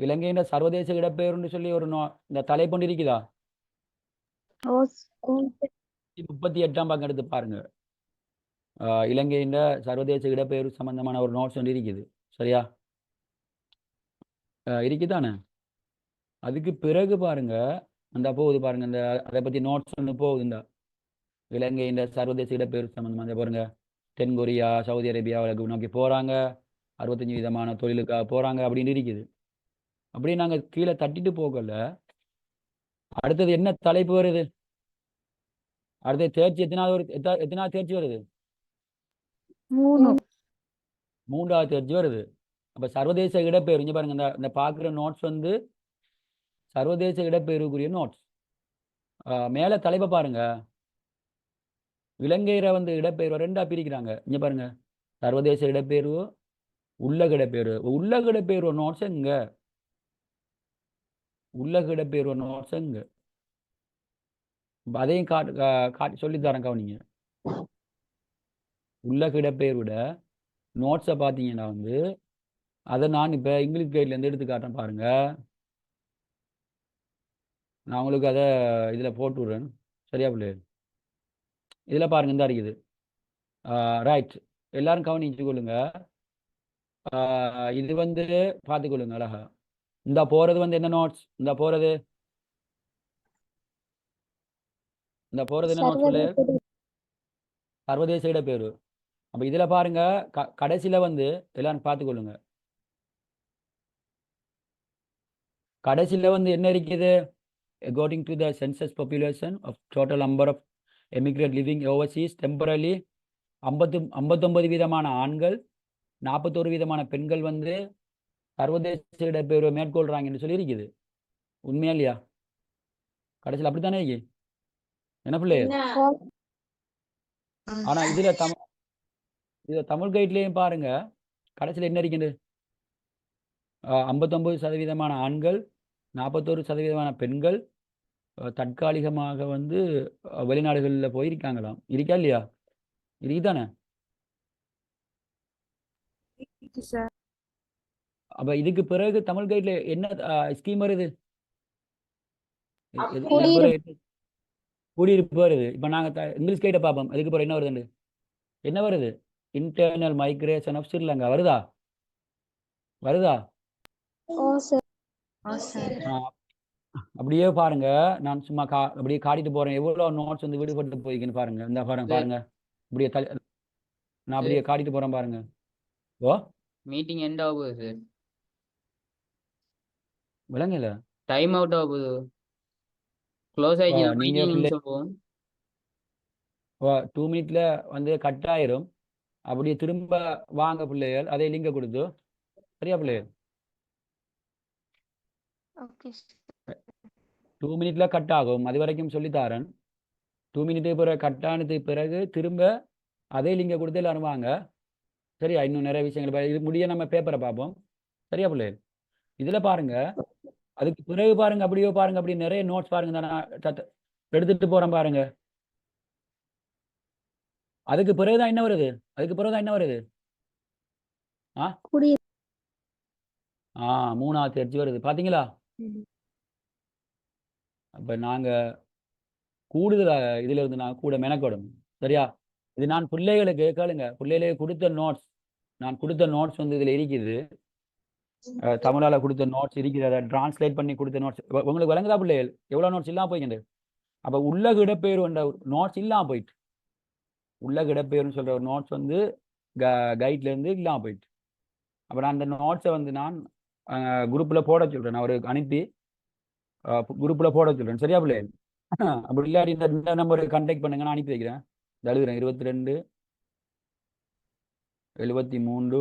இலங்கையின் சர்வதேச இடப்பெயர்வுன்னு சொல்லி ஒரு இந்த தலைப்பொண்டு இருக்குதா? 38ஆம் பக்கம் எடுத்து பாருங்க. இலங்கையின் சர்வதேச இடப்பெயர்வு சம்பந்தமான ஒரு நோட்ஸ் ஒன்று இருக்குது. சரியா, இருக்குதானே? அதுக்கு பிறகு பாருங்க, அந்த போகுது பாருங்க, இந்த அதை பற்றி நோட்ஸ் ஒன்று போகுது. இந்த இலங்கையின் சர்வதேச இடப்பெயர்வு சம்பந்தமாக பாருங்க. தென்கொரியா, சவுதி அரேபியாவுக்கு நோக்கி போகிறாங்க, 65 விதமான தொழிலுக்காக போகிறாங்க அப்படின்னு இருக்குது. அப்படியே நாங்கள் கீழே தட்டிட்டு போகல. அடுத்தது என்ன தலைப்பு வருது? அடுத்தது தேர்ச்சி எத்தனாவது தேர்ச்சி வருது? 3வது தேர்ச்சி வருது. அப்போ சர்வதேச இடப்பெயர்வு இங்கே பாருங்க. இந்த பார்க்குற நோட்ஸ் வந்து சர்வதேச இடப்பெயர்வுக்குரிய நோட்ஸ். மேலே தலைப்பை பாருங்க. இலங்கையில வந்து இடப்பெயர்வு 2ஆ பிரிக்கிறாங்க. இங்கே பாருங்க, சர்வதேச இடப்பெயர்வு, உள்ளக இடப்பெயர்வு. உள்ளக இடப்பெயர்வு நோட்ஸ் எங்க? உள்ளக இடப்பெயர்வு நோட்ஸ் எங்க? அதையும் காட்டி சொல்லித்தரேன் கவனிங்க. உள்ளக இடப்பெயர்விட நோட்ஸை பார்த்தீங்கன்னா வந்து அதை நான் இப்போ இங்கிலீஷ் கைட்லேருந்து எடுத்து காட்டுறேன் பாருங்க. நான் உங்களுக்கு அதை இதில் போட்டு விடுறேன். சரியா பிள்ளை? இதில் பாருங்க, இந்த இருக்குது. ரைட், எல்லாரும் கவனிச்சு கொள்ளுங்க. இது வந்து பார்த்துக்கொள்ளுங்க அழகா. இந்த போகிறது வந்து என்ன நோட்ஸ்? இந்த போகிறது என்ன நோட்ஸ் பிள்ளை? சர்வதேச இடப்பெயர்வு. அப்போ இதில் பாருங்க, கடைசியில் வந்து எல்லாரும் பார்த்துக்கொள்ளுங்க. கடைசியில் வந்து என்ன இருக்குது? According to the census population of total number of immigrant living overseas temporarily, 59 விதமான ஆண்கள், 41 விதமான பெண்கள் வந்து சர்வதேச இடப்பெயர்வை மேற்கொள்றாங்கன்னு சொல்லி இருக்குது. உண்மையா இல்லையா? கடைசியில் அப்படித்தானே இருக்கு. என்ன பிள்ளை? ஆனா இதுல தமிழ் கைட்லயும் பாருங்க, கடைசியில் என்ன இருக்குது? 59% ஆண்கள், 41% பெண்கள் தற்காலிகமாக வந்து வெளிநாடுகளில் போயிருக்காங்களாம். இருக்கா இல்லையா? இருக்குதானே? சார். அப்ப இதுக்கு பிறகு தமிழ் கைட்ல என்ன ஸ்கீம் வருது? குடியிருப்பு வருது. இப்ப நாங்க இங்கிலீஷ் கைட்டை பார்ப்போம். அதுக்கு பிறகு என்ன வருது? என்ன வருது? இன்டர்னல் மைக்ரேஷன் ஆஃப் ஸ்ரீலங்கா வருதா? அப்படியே பாருங்க. நான் சும்மா அப்படியே காட்டிட்டு போறேன். எவ்வளவு நோட்ஸ் வந்து விடுபட்டு போய்க்குன்னு பாருங்க. இந்த பாருங்க அப்படியே நான் அப்படியே காட்டிட்டு போறேன் பாருங்க. ஓ, மீட்டிங் எண்ட் ஆக போகுது சார். விளங்கல. டைம் அவுட் ஆக போகுது. க்ளோஸ் ஆயிடுச்சு. நீங்க மீட்டிங் சொல்லுவோம். 2 மினிட்ல வந்து கட் ஆயிரும். அப்படியே திரும்ப வாங்க பிள்ளைகள், அதே லிங்க கொடுத்து. சரியா பிள்ளைகள்? 2 மினிட்ல கட் ஆகும். அது வரைக்கும் சொல்லித்தாரன். 2 மினிட்டு பிறகு கட் ஆனதுக்கு பிறகு திரும்ப அதே லிங்க கொடுத்து எல்லாரும் வாங்க. சரியா? இன்னும் நிறைய விஷயங்கள் இது முடிய நம்ம பேப்பரை பார்ப்போம். சரியா பிள்ளைகள்? இதுல பாருங்க, அதுக்கு பிறகு பாருங்க, அப்படியோ பாருங்க, அப்படி நிறைய நோட்ஸ் பாருங்க, நான் எடுத்துட்டு போறேன் பாருங்க. அதுக்கு பிறகுதான் என்ன வருது? அதுக்கு பிறகுதான் என்ன வருது? ஆ குடியிரு. ஆ 3வது தேர்ச்சி வருது பாத்தீங்களா? அப்ப நாங்க கூடுதலா இதுல இருந்து நான் கூட மெனக்கெடணும். சரியா? இது நான் பிள்ளைகளுக்கு கேளுங்க, பிள்ளைகளுக்கு கொடுத்த நோட்ஸ், நான் கொடுத்த நோட்ஸ் வந்து இதுல இருக்குது. தமிழால கொடுத்த நோட்ஸ் இருக்குது, அதை டிரான்ஸ்லேட் பண்ணி கொடுத்த நோட்ஸ். உங்களுக்கு விளங்குதா பிள்ளைகள்? எவ்வளவு நோட்ஸ் இல்லாம போய்க்கிண்டு? அப்ப உள்ளக இடப்பெயர் என்ற நோட்ஸ் இல்லாம போயிட்டு, உள்ளக இடப்பெயர்னு சொல்ற ஒரு நோட்ஸ் வந்து கைட்ல இருந்து இல்லாம போயிட்டு. அப்ப நான் அந்த நோட்ஸை வந்து நான் குரூப்ல போட சொல்றேன், நான் அவருக்கு அனுப்பி குரூப்ல போட சொல்றேன். சரியா பிள்ளைகள்? அப்படி இல்லாட்டி இந்த நம்பருக்கு கான்டாக்ட் பண்ணுங்க, நான் அனுப்பி வைக்கிறேன். எழுதுறேன் 22 73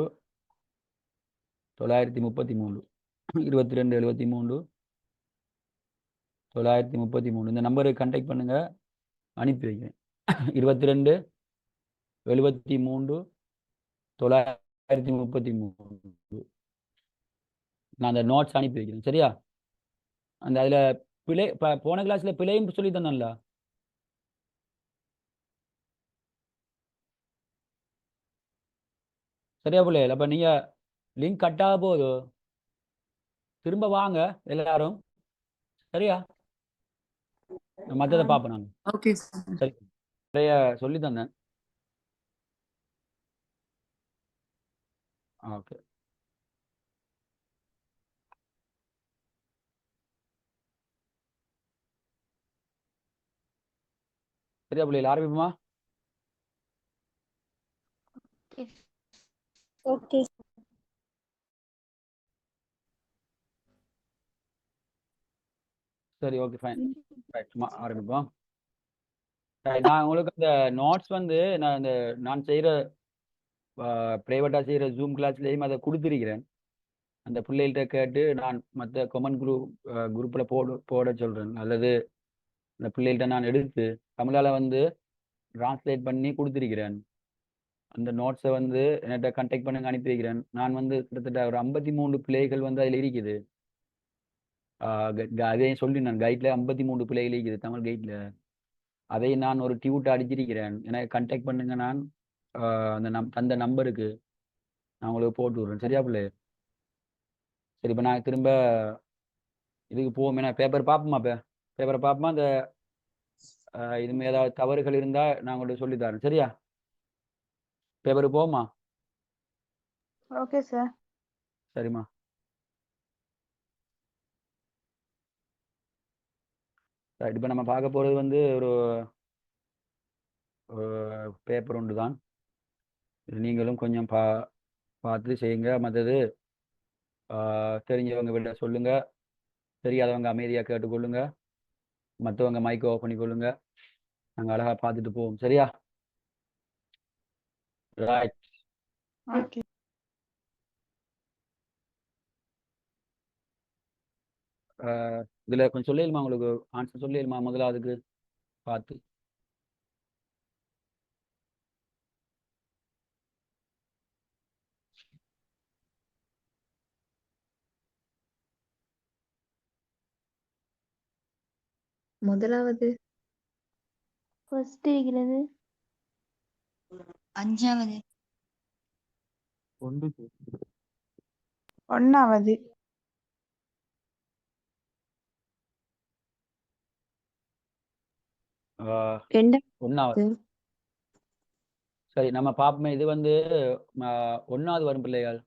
933 22 73 933 இந்த நம்பருக்கு கான்டாக்ட் பண்ணுங்க, அனுப்பி வைக்கிறேன். 22 73 933 நான் அந்த நோட்ஸ் அனுப்பி வைக்கிறேன். சரியா? அந்த அதுல பிழை போன கிளாஸ்ல பிழையும் சொல்லி தந்தேன்ல. சரியா பிள்ளைகள்? அப்ப நீங்க லிங்க் கட்டாக போது திரும்ப வாங்க எல்லாரும். சரியா? மற்றதை பார்ப்போம் நாங்க. Okay sir. சரி, நிறைய சொல்லி தந்தேன். ஓகே, சரியா பிள்ளைகள்? ஆரம்பிப்போமா? ஓகே. சரி, ஓகே, ஃபைன், ரைட், ஆரம்பிப்போம். நான் உங்களுக்கு அந்த நோட்ஸ் வந்து நான் செய்கிற ப்ரைவேட்டாக செய்கிற ஜூம் கிளாஸ்லேயும் அதை கொடுத்துருக்கிறேன். அந்த பிள்ளைகள்கிட்ட கேட்டு நான் மற்ற கொமன் குரூப்பில் போட சொல்கிறேன். அல்லது அந்த பிள்ளைகள்கிட்ட நான் எடுத்து தமிழால் வந்து டிரான்ஸ்லேட் பண்ணி கொடுத்துருக்கிறேன். அந்த நோட்ஸை வந்து என்கிட்ட கான்டாக்ட் பண்ணுங்க, அனுப்பி வைக்கிறேன். நான் வந்து கிட்டத்தட்ட ஒரு 53 பிள்ளைகள் வந்து அதில் இருக்குது. அதையும் சொல்லி நான் கைட்டில் 53 பிள்ளைகள் இருக்குது தமிழ் கைட்டில். அதை நான் ஒரு டியூட்டை அடிச்சிருக்கிறேன். எனக்கு கான்டாக்ட் பண்ணுங்க, நான் அந்த நம்பருக்கு நான் உங்களுக்கு போட்டு விடுறேன். சரியா பிள்ளை? சரி, இப்போ நான் திரும்ப இதுக்கு போவோம். ஏன்னா பேப்பர் பார்ப்போமா? பேப்பரை பார்ப்போமா? அந்த இதுமாதிரி ஏதாவது தவறுகள் இருந்தால் நான் உங்களுக்கு சொல்லித்தரேன். சரியா? பேப்பரு போமா? Okay sir. சரிம்மா. ரைட், இப்போ நம்ம பார்க்க போகிறது வந்து ஒரு பேப்பர் ஒன்று தான். நீங்களும் கொஞ்சம் பார்த்து செய்யுங்க. மற்றது தெரிஞ்சவங்க விட சொல்லுங்க, தெரியாதவங்க அமைதியாக கேட்டுக்கொள்ளுங்க, மற்றவங்க மைக்கை ஆஃப் பண்ணிக்கொள்ளுங்க. நாங்கள் அழகாக பார்த்துட்டு போவோம். சரியா? ரைட். ஓகே. இதில் கொஞ்சம் சொல்லிடுமா? உங்களுக்கு ஆன்சர் சொல்லிடுமா முதலாவதுக்கு பார்த்து? முதலாவது ஃபர்ஸ்ட் இருக்கிறது 5வது 1வது ஆஹ் 2வது 1வது. சரி, நம்ம பார்ப்போமே. இது வந்து 1வது வரும் பிள்ளைகள்.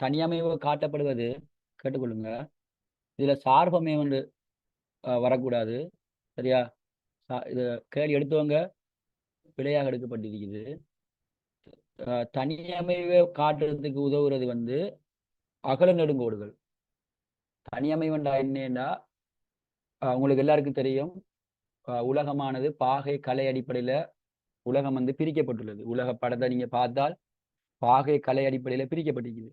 தனியமைவு காட்டப்படுவது கேட்டுக்கொள்ளுங்க. இதுல சார்பமைவு வந்து வரக்கூடாது. சரியா? இது கேள்வி எடுத்தவங்க பிழையாக எடுக்கப்பட்டிருக்குது. தனியமைவை காட்டுறதுக்கு உதவுறது வந்து அகல நெடுங்கோடுகள். தனியமைவுண்டா என்னன்னா, உங்களுக்கு எல்லாருக்கும் தெரியும், உலகமானது பாகை கலை அடிப்படையில உலகம் வந்து பிரிக்கப்பட்டுள்ளது. உலக படத்தை நீங்க பார்த்தால் பாகை கலை அடிப்படையில பிரிக்கப்பட்டிருக்குது.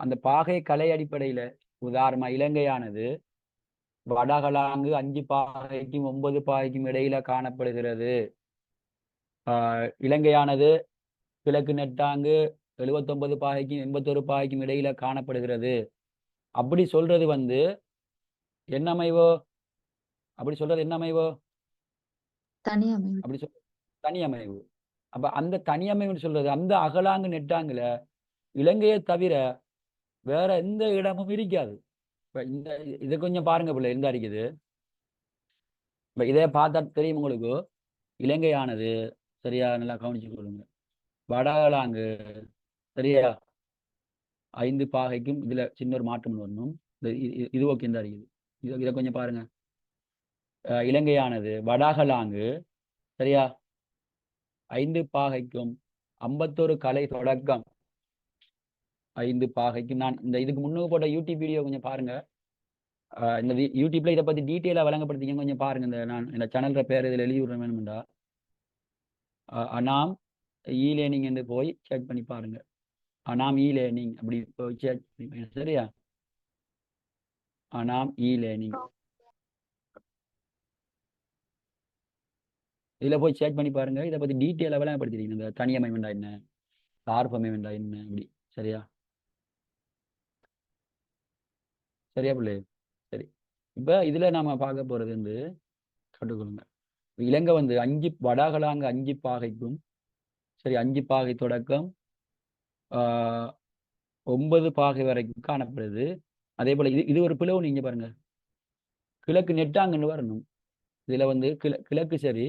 அந்த பாகை கலை அடிப்படையில உதாரணமா இலங்கையானது வடகலாங்கு 5 பாகைக்கும் 9 பாகைக்கும் இடையில காணப்படுகிறது. இலங்கையானது கிழக்கு நெட்டாங்கு 79 பாகைக்கும் 81 பாகைக்கும் இடையில காணப்படுகிறது. அப்படி சொல்றது வந்து என்ன அமைவோ? அப்படி சொல்றது என்ன அமைவோ? தனி அமைவு. அப்படி சொல் தனி அமைவு. அப்ப அந்த தனி அமைவுன்னு சொல்றது அந்த அகலாங்கு நெட்டாங்குல இலங்கையை தவிர வேற எந்த இடமும் இருக்காது. இப்ப இதை கொஞ்சம் பாருங்க பிள்ளை, எந்த அடிக்குது. இப்ப இதை பார்த்தா தெரியும் உங்களுக்கு. இலங்கையானது சரியா, நல்லா கவனிச்சு கொள்ளுங்க. வடகலாங்கு சரியா 5 பாகைக்கும் இதுல சின்ன ஒரு மாற்றம் வரணும். இது ஓகே, இந்த அடிக்குது. இதை கொஞ்சம் பாருங்க. இலங்கையானது வடகலாங்கு சரியா 5 பாகைக்கும் 51 கலை தொடக்கம் 5 பாகைக்கும். நான் இந்த இதுக்கு முன்னுக்கு போட்ட யூடியூப் வீடியோ கொஞ்சம் பாருங்க. இந்த யூடியூப்ல இதை பத்தி டீட்டெயிலாக வழங்கப்படுத்திங்க, கொஞ்சம் பாருங்க. இந்த நான் இந்த சேனல்ற பேர் இதில் எழுதி விடுறேன் வேணும்டா. அனாம் இ லேர்னிங் என்று போய் செக் பண்ணி பாருங்க. அனாம் இ லேர்னிங் அப்படி போய் செக் பண்ணி சரியா. அனாம் இ லேர்னிங் இதில் போய் செக் பண்ணி பாருங்க. இதை பத்தி டீட்டெயிலாக வழங்கப்படுத்திருக்கீங்க. இந்த தனியமை வேண்டா என்ன, சார்பமை வேண்டா என்ன, இப்படி சரியா. சரியா பிள்ளை? சரி, இப்போ இதுல நாம பார்க்க போறது வந்து கற்றுக்கொள்ளுங்க. இலங்கை வந்து 5 வடகலாங்கு 5 பாகைக்கும் சரி 5 பாகை தொடக்கம் 9 பாகை வரைக்கும் காணப்படுது. அதே போல இது ஒரு பிளவு. நீங்க பாருங்க, கிழக்கு நெட்டாங்கன்னு வரணும். இதுல வந்து கிழக்கு சரி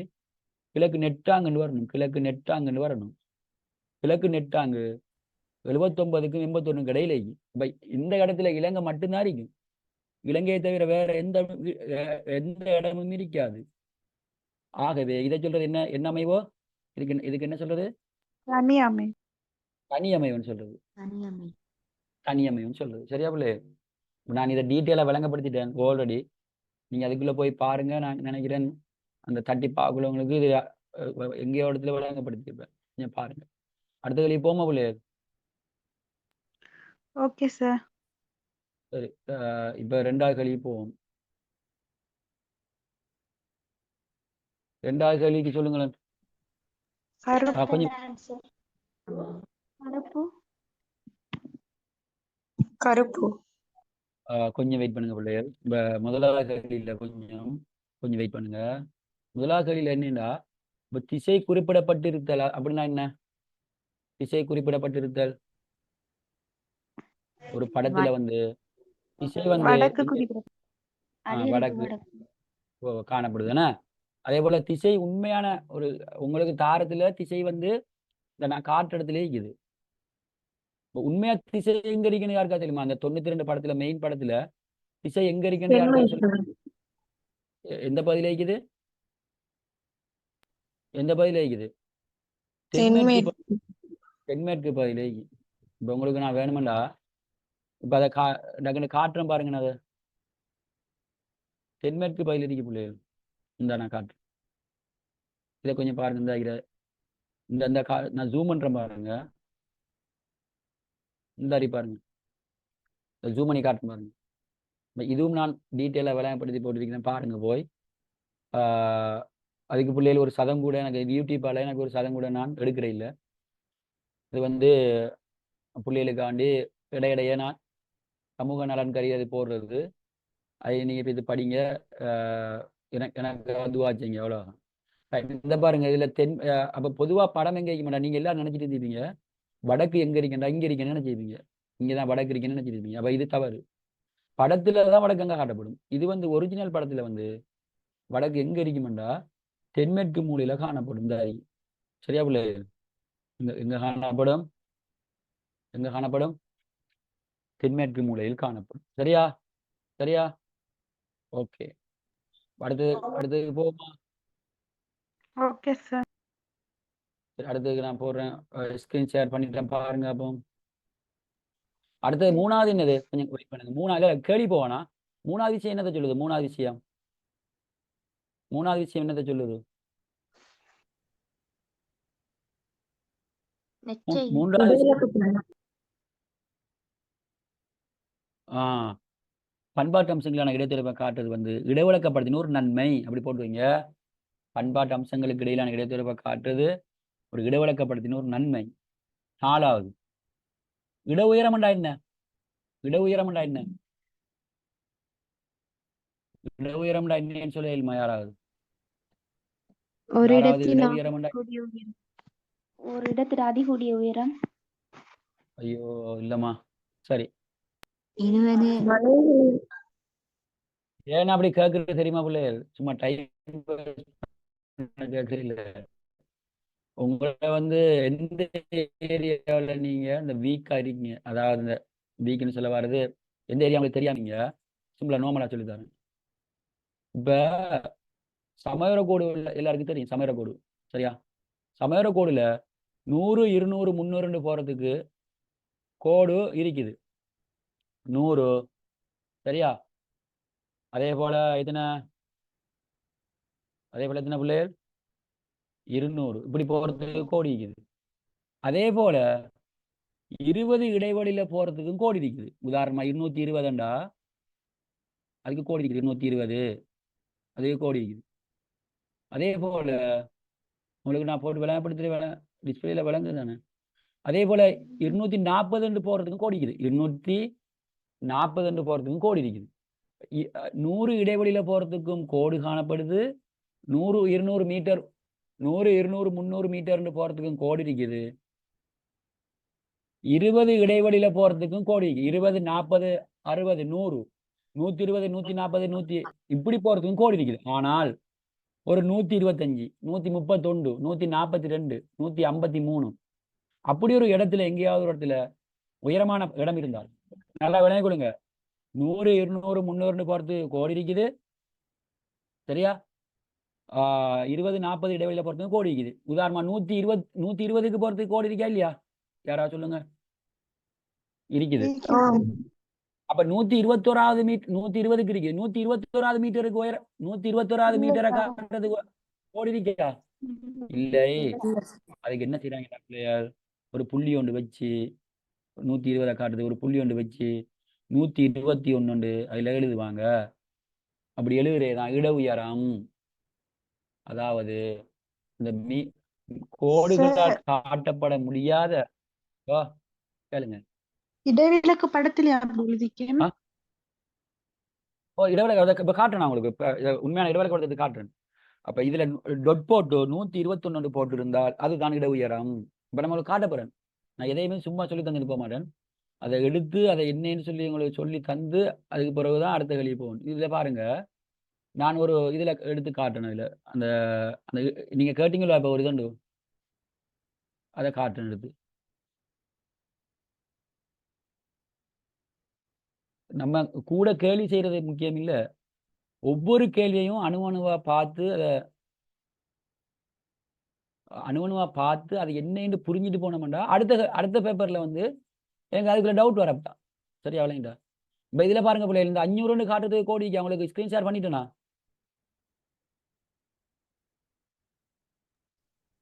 கிழக்கு நெட்டாங்கன்னு வரணும். கிழக்கு நெட்டாங்கன்னு வரணும். கிழக்கு நெட்டாங்கு 79க்கும் 81க்கும் இடையில. இப்ப இந்த இடத்துல இலங்கை மட்டும்தான் இருக்கும். இலங்கையை தவிர வேற எந்த இடமும் இருக்காது. ஆகவே இதை சொல்றது என்ன அமைவோ? இதுக்கு என்ன சொல்றது? தனி அமைவு. தனி அமைவுன்னு சொல்றது. தனி அமைவு. தனி அமைவுன்னு சொல்றது. சரியா பிள்ளை? நான் இதை டீட்டெயிலாக விளங்கப்படுத்திட்டேன் ஆல்ரெடி. நீங்க அதுக்குள்ள போய் பாருங்க. நான் நினைக்கிறேன் அந்த தட்டி பார்க்குறவங்களுக்கு இது எங்கேயோ இடத்துல விளங்கப்படுத்திருப்பேன். கொஞ்சம் பாருங்க. அடுத்த கேள்வி போமா பிள்ளை? Okay sir. சரி, இப்ப 2வது கேள்வி போவோம். 2வது கேள்விக்கு சொல்லுங்களேன். கொஞ்சம் கருப்பு. கருப்பு. கொஞ்சம் வெயிட் பண்ணுங்க பிள்ளைகள். இப்ப முதலாவது கேள்வியில கொஞ்சம் வெயிட் பண்ணுங்க. முதலாவது கேள்வியில என்னன்னா, இப்ப திசை குறிப்பிடப்பட்டிருத்தல் அப்படின்னா என்ன? திசை குறிப்பிடப்பட்டிருத்தல் ஒரு படத்துல வந்து திசை வந்து வடக்கு குறிப்பிடும். வடக்கு காணப்படுதுன்னா, அதே போல திசை உண்மையான ஒரு உங்களுக்கு தாரத்துல திசை வந்து இந்த நான் காட்டு இடத்துல இருக்குது. உண்மையா திசை எங்க இருக்குன்னு யாருக்கா தெரியுமா? அந்த 92 படத்துல மெயின் படத்துல திசை எங்க இருக்குன்னு யாருக்கா சொல்லு. எந்த பகுதியில இருக்குது? எந்த பகுதியில இருக்குது? தென்மேற்கு பகுதியில இருக்குது. இப்ப உங்களுக்கு நான் வேணுமெண்டா இப்ப அதை டக்குன்னு காட்டுறேன் பாருங்க. அதை தென்மேற்கு பகுதியில் இருக்கு பிள்ளைகள். இந்த நான் காட்டுறேன். இதை கொஞ்சம் பாருங்க. இந்த நான் ஜூம் பண்றேன் பாருங்க. இந்த அறி பாருங்க, ஜூம் பண்ணி காட்டுறேன் பாருங்க. இதுவும் நான் டீட்டெயிலாக விளங்கப்படுத்தி போட்டிருக்கிறேன் பாருங்க போய். அதுக்கு பிள்ளைகள் ஒரு சதம் கூட எனக்கு யூடியூப்பால எனக்கு ஒரு சதம் கூட நான் எடுக்கிற இல்லை. இது வந்து பிள்ளைகளுக்காண்டி இடையிடையே நான் சமூக நலன் கறி அது போடுறது. அதை நீங்க இப்போ இது படிங்க. எனக்கு அதுவாச்சுங்க எவ்வளோ. இந்த பாருங்க இதுல அப்ப பொதுவா படம் எங்க இருக்க மாட்டா. நீங்க எல்லாரும் நினைச்சிட்டு இருந்தீங்க வடக்கு எங்க இருக்கேன்டா, இங்க இருக்கேன்னு நினைச்சிருப்பீங்க. இங்கதான் வடக்கு இருக்கேன்னு நினைச்சிருப்பீங்க. அப்ப இது தவறு. படத்துலதான் வடக்கு எங்க காட்டப்படும். இது வந்து ஒரிஜினல் படத்துல வந்து வடக்கு எங்க இருக்குமெண்டா தென்மேற்கு மூலையில காணப்படும். இந்த சரியா பிள்ளை? எங்க காணப்படும்? எங்க காணப்படும்? தென்மேற்கு மூலையில் காணப்படும். சரியா? சரியா? ஓகே, அடுத்து போமா. Okay sir. அடுத்ததுக்கு நான் போடுறேன், ஸ்கிரீன் ஷேர் பண்ணிட்டேன் பாருங்க. அப்போ அடுத்தது 3வது என்னது? கொஞ்சம் வெயிட் பண்ணுங்க. 3வது கேள்வி போவானா? 3வது விஷயம் என்னத்தை சொல்லுது? 3வது விஷயம் என்னத்தை சொல்லுது? 3வது பண்பாட்டு அம்சங்களான இடைத்தொடர்பை காட்டுறது வந்து இடைவிலக்கப்படுத்தின ஒரு நன்மை அப்படி போட்டுவீங்க. பண்பாட்டு அம்சங்களுக்கு இடையிலான இடைத்தொடர்பை காட்டுறது ஒரு இடைவிலக்கப்படுத்தின ஒரு நன்மை. 4வது இட உயரம்டா என்ன? இட உயரம்டா என்ன? இட உயரம்டா என்னன்னு சொல்ல இயலுமா யாராவது? ஒரு யாராவது இடத்தின் இட உயரம்டா? அதிகூடிய உயரம். ஒரு இடத்தில் அதிகூடிய உயரம். ஐயோ இல்லம்மா. சரி 20 ஏன்னா அப்படி கேட்கறது தெரியுமா பிள்ளைகள்? சும்மா டைம் கேட்கல. உங்களை வந்து எந்த ஏரியாவில் நீங்க இந்த வீக்கா இருக்கீங்க, அதாவது இந்த வீக்குன்னு சொல்ல வர்றது எந்த ஏரியா உங்களுக்கு தெரியாமீங்க, சிம்பிளா நோமலா சொல்லி தரேன். இப்ப சமயர கோடு எல்லாருக்கும் தெரியும், சமயர கோடு சரியா? சமயர கோடுல 100 200 300 போறதுக்கு கோடு இருக்குது 100 சரியா? அதே போல எத்தனை பிள்ளைகள் 200 இப்படி போறதுக்கு கோடி இருக்குது. அதே போல 20 இடைவெளியில போறதுக்கும் கோடி இருக்குது. உதாரணமா 220 அதுக்கு கோடி இருக்குது, 220 அதுக்கு கோடி இருக்குது. அதே போல உங்களுக்கு நான் போட்டு விளங்கப்படுத்துற டிஸ்பிளேல விளங்குது தானே. அதே போல 240 போறதுக்கும் கோடி இருக்குது, 240 போறதுக்கும் கோடி இருக்குது. 100 இடைவெளியில போறதுக்கும் கோடு காணப்படுது. 100 200 மீட்டர் 100 200 300 மீட்டர் போறதுக்கும் கோடி இருக்குது. 20 இடைவெளியில போறதுக்கும் கோடி இருக்கு. 20 40 60 100 120 140 100 இப்படி போறதுக்கும் கோடி இருக்குது. ஆனால் ஒரு 125 131 142 153 அப்படி ஒரு இடத்துல எங்கேயாவது ஒரு இடத்துல உயரமான இடம் இருந்தால் நல்லா விளங்கி கொடுங்க. 100 200 300 போறது கோடி இருக்குது சரியா? 20 40 இடைவெளியில போறதுக்கு கோடி இருக்குது. உதாரணமா 120க்கு போறதுக்கு கோடி இருக்கா இல்லையா? யாராவது சொல்லுங்க. இருக்குது. அப்ப 121வது மீட்டர் 120க்கு இருக்கு. 121வது மீட்டருக்கு உயரம் 121வது மீட்டரை காட்டுறதுக்கு கோடி இருக்கா? இல்லை. அதுக்கு என்ன செய்யறாங்க பிள்ளையார்? ஒரு புள்ளி ஒன்று வச்சு 120 காட்டுறது ஒரு புள்ளி ஒன்று வச்சு 121 அதுல எழுதுவாங்க. அப்படி எழுதுறதுதான் இட உயரம். அதாவது இந்த கோடுகளால் காட்டப்பட முடியாத கேளுங்க. இடைவிலக்கு படத்தில் அப்படி எழுதிக்கேன். இடவிலக்கு இப்ப காட்டுறேன் உங்களுக்கு. உண்மையான இடவிலக்கு படத்தை காட்டுறேன். அப்ப இதுல டொட் போட்டு 121 போட்டு இருந்தால் அதுதான் இட உயரம். இப்ப நம்ம உங்களுக்கு காட்ட போறேன். நான் எதையுமே சும்மா சொல்லி தந்துட்டு போக மாட்டேன். அதை எடுத்து அதை என்னன்னு சொல்லி உங்களுக்கு சொல்லி தந்து அதுக்கு பிறகுதான் அடுத்த கேள்வி போகணும். இதுல பாருங்க, நான் ஒரு இதுல எடுத்து காட்டுறேன். இதுல அந்த அந்த நீங்க கேட்டீங்களா இப்ப ஒரு இதுண்டு அதை காட்டுறேன் எடுத்து. நம்ம கூட கேள்வி செய்யறது முக்கியம் இல்ல, ஒவ்வொரு கேள்வியையும் அணுவணுவா பார்த்து அதை என்னன்னு புரிஞ்சுட்டு போனோம்டா அடுத்த பேப்பர்ல வந்து எனக்கு அதுக்குள்ள டவுட் வரப்பா. சரியா விளங்கிட்டா? இப்ப இதுல பாருங்க பிள்ளைகள், இந்த 500 காட்டுறதுக்கு கோடி அவங்களுக்கு ஸ்கிரீன்ஷாட் பண்ணிட்டேனா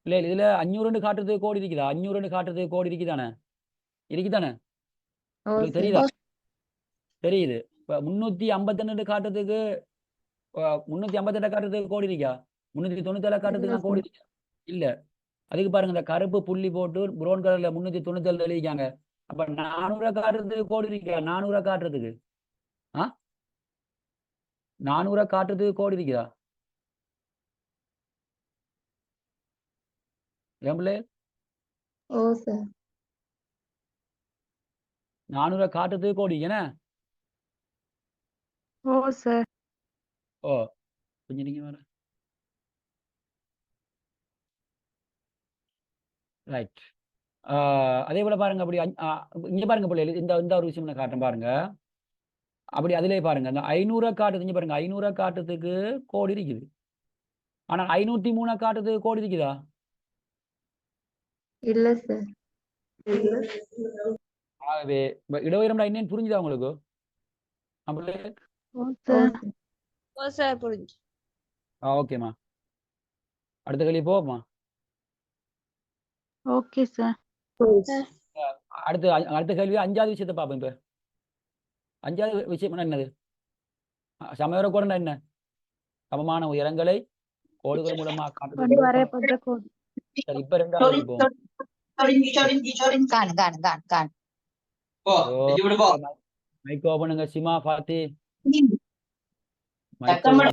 பிள்ளைகள்? இதுல 500 காட்டுறதுக்கு கோடி இருக்குதா? 500 காட்டுறதுக்கு கோடி இருக்குதானே? உங்களுக்கு தெரியுதா? தெரியுது. இப்ப 352 காட்டுறதுக்கு 358 காட்டுறதுக்கு கோடி இருக்கா? 397 காட்டுறதுக்கு கோடி இருக்கா? இல்ல. அதுக்கு பாருங்க, இந்த கருப்பு புள்ளி போட்டு ப்ரௌன் கலர்ல 397 எழுதிக்காங்க. அப்ப 400 காட்டுறதுக்கு கோடி இருக்கா? 400 காட்டுறதுக்கு 400 காட்டுறதுக்கு கோடி இருக்குதா? ஏன் பிள்ளை? 400 காட்டுறதுக்கு கோடி என்ன? ஓ சார். ஓ கொஞ்சம் நீங்க வர ரைட். அதே போல பாருங்க, அப்படி இங்க பாருங்க பிள்ளைகள், இந்த ஒரு விஷயம் நான் காட்டுறேன் பாருங்க. அப்படி அதிலே பாருங்க, இந்த 500 காட்டுது. இங்க பாருங்க, 500 காட்டுறதுக்கு கோடி இருக்குது. ஆனா 503 காட்டுறதுக்கு கோடி இருக்குதா? இல்ல சார். ஆகவே இட உயரம்டா என்னன்னு புரிஞ்சுதா உங்களுக்கு? ஓ சார். ஓ சார் புரிஞ்சு. ஓகேம்மா, அடுத்த கேள்வி போமா. Okay sir. அடுத்த கேள்வி 5வது விஷயத்தை பார்ப்போம். இப்ப 5வது விஷயம் என்னது? சமயர கோடுன்னா என்ன? சமமான உயரங்களை கோடுகள் மூலமா காட்டுறது. வரையப்பட்ட கோடு. சரி, இப்ப 2வது போவோம். மைக் ஓபனுங்க சிமா பாத்தி மைக் தக்கமட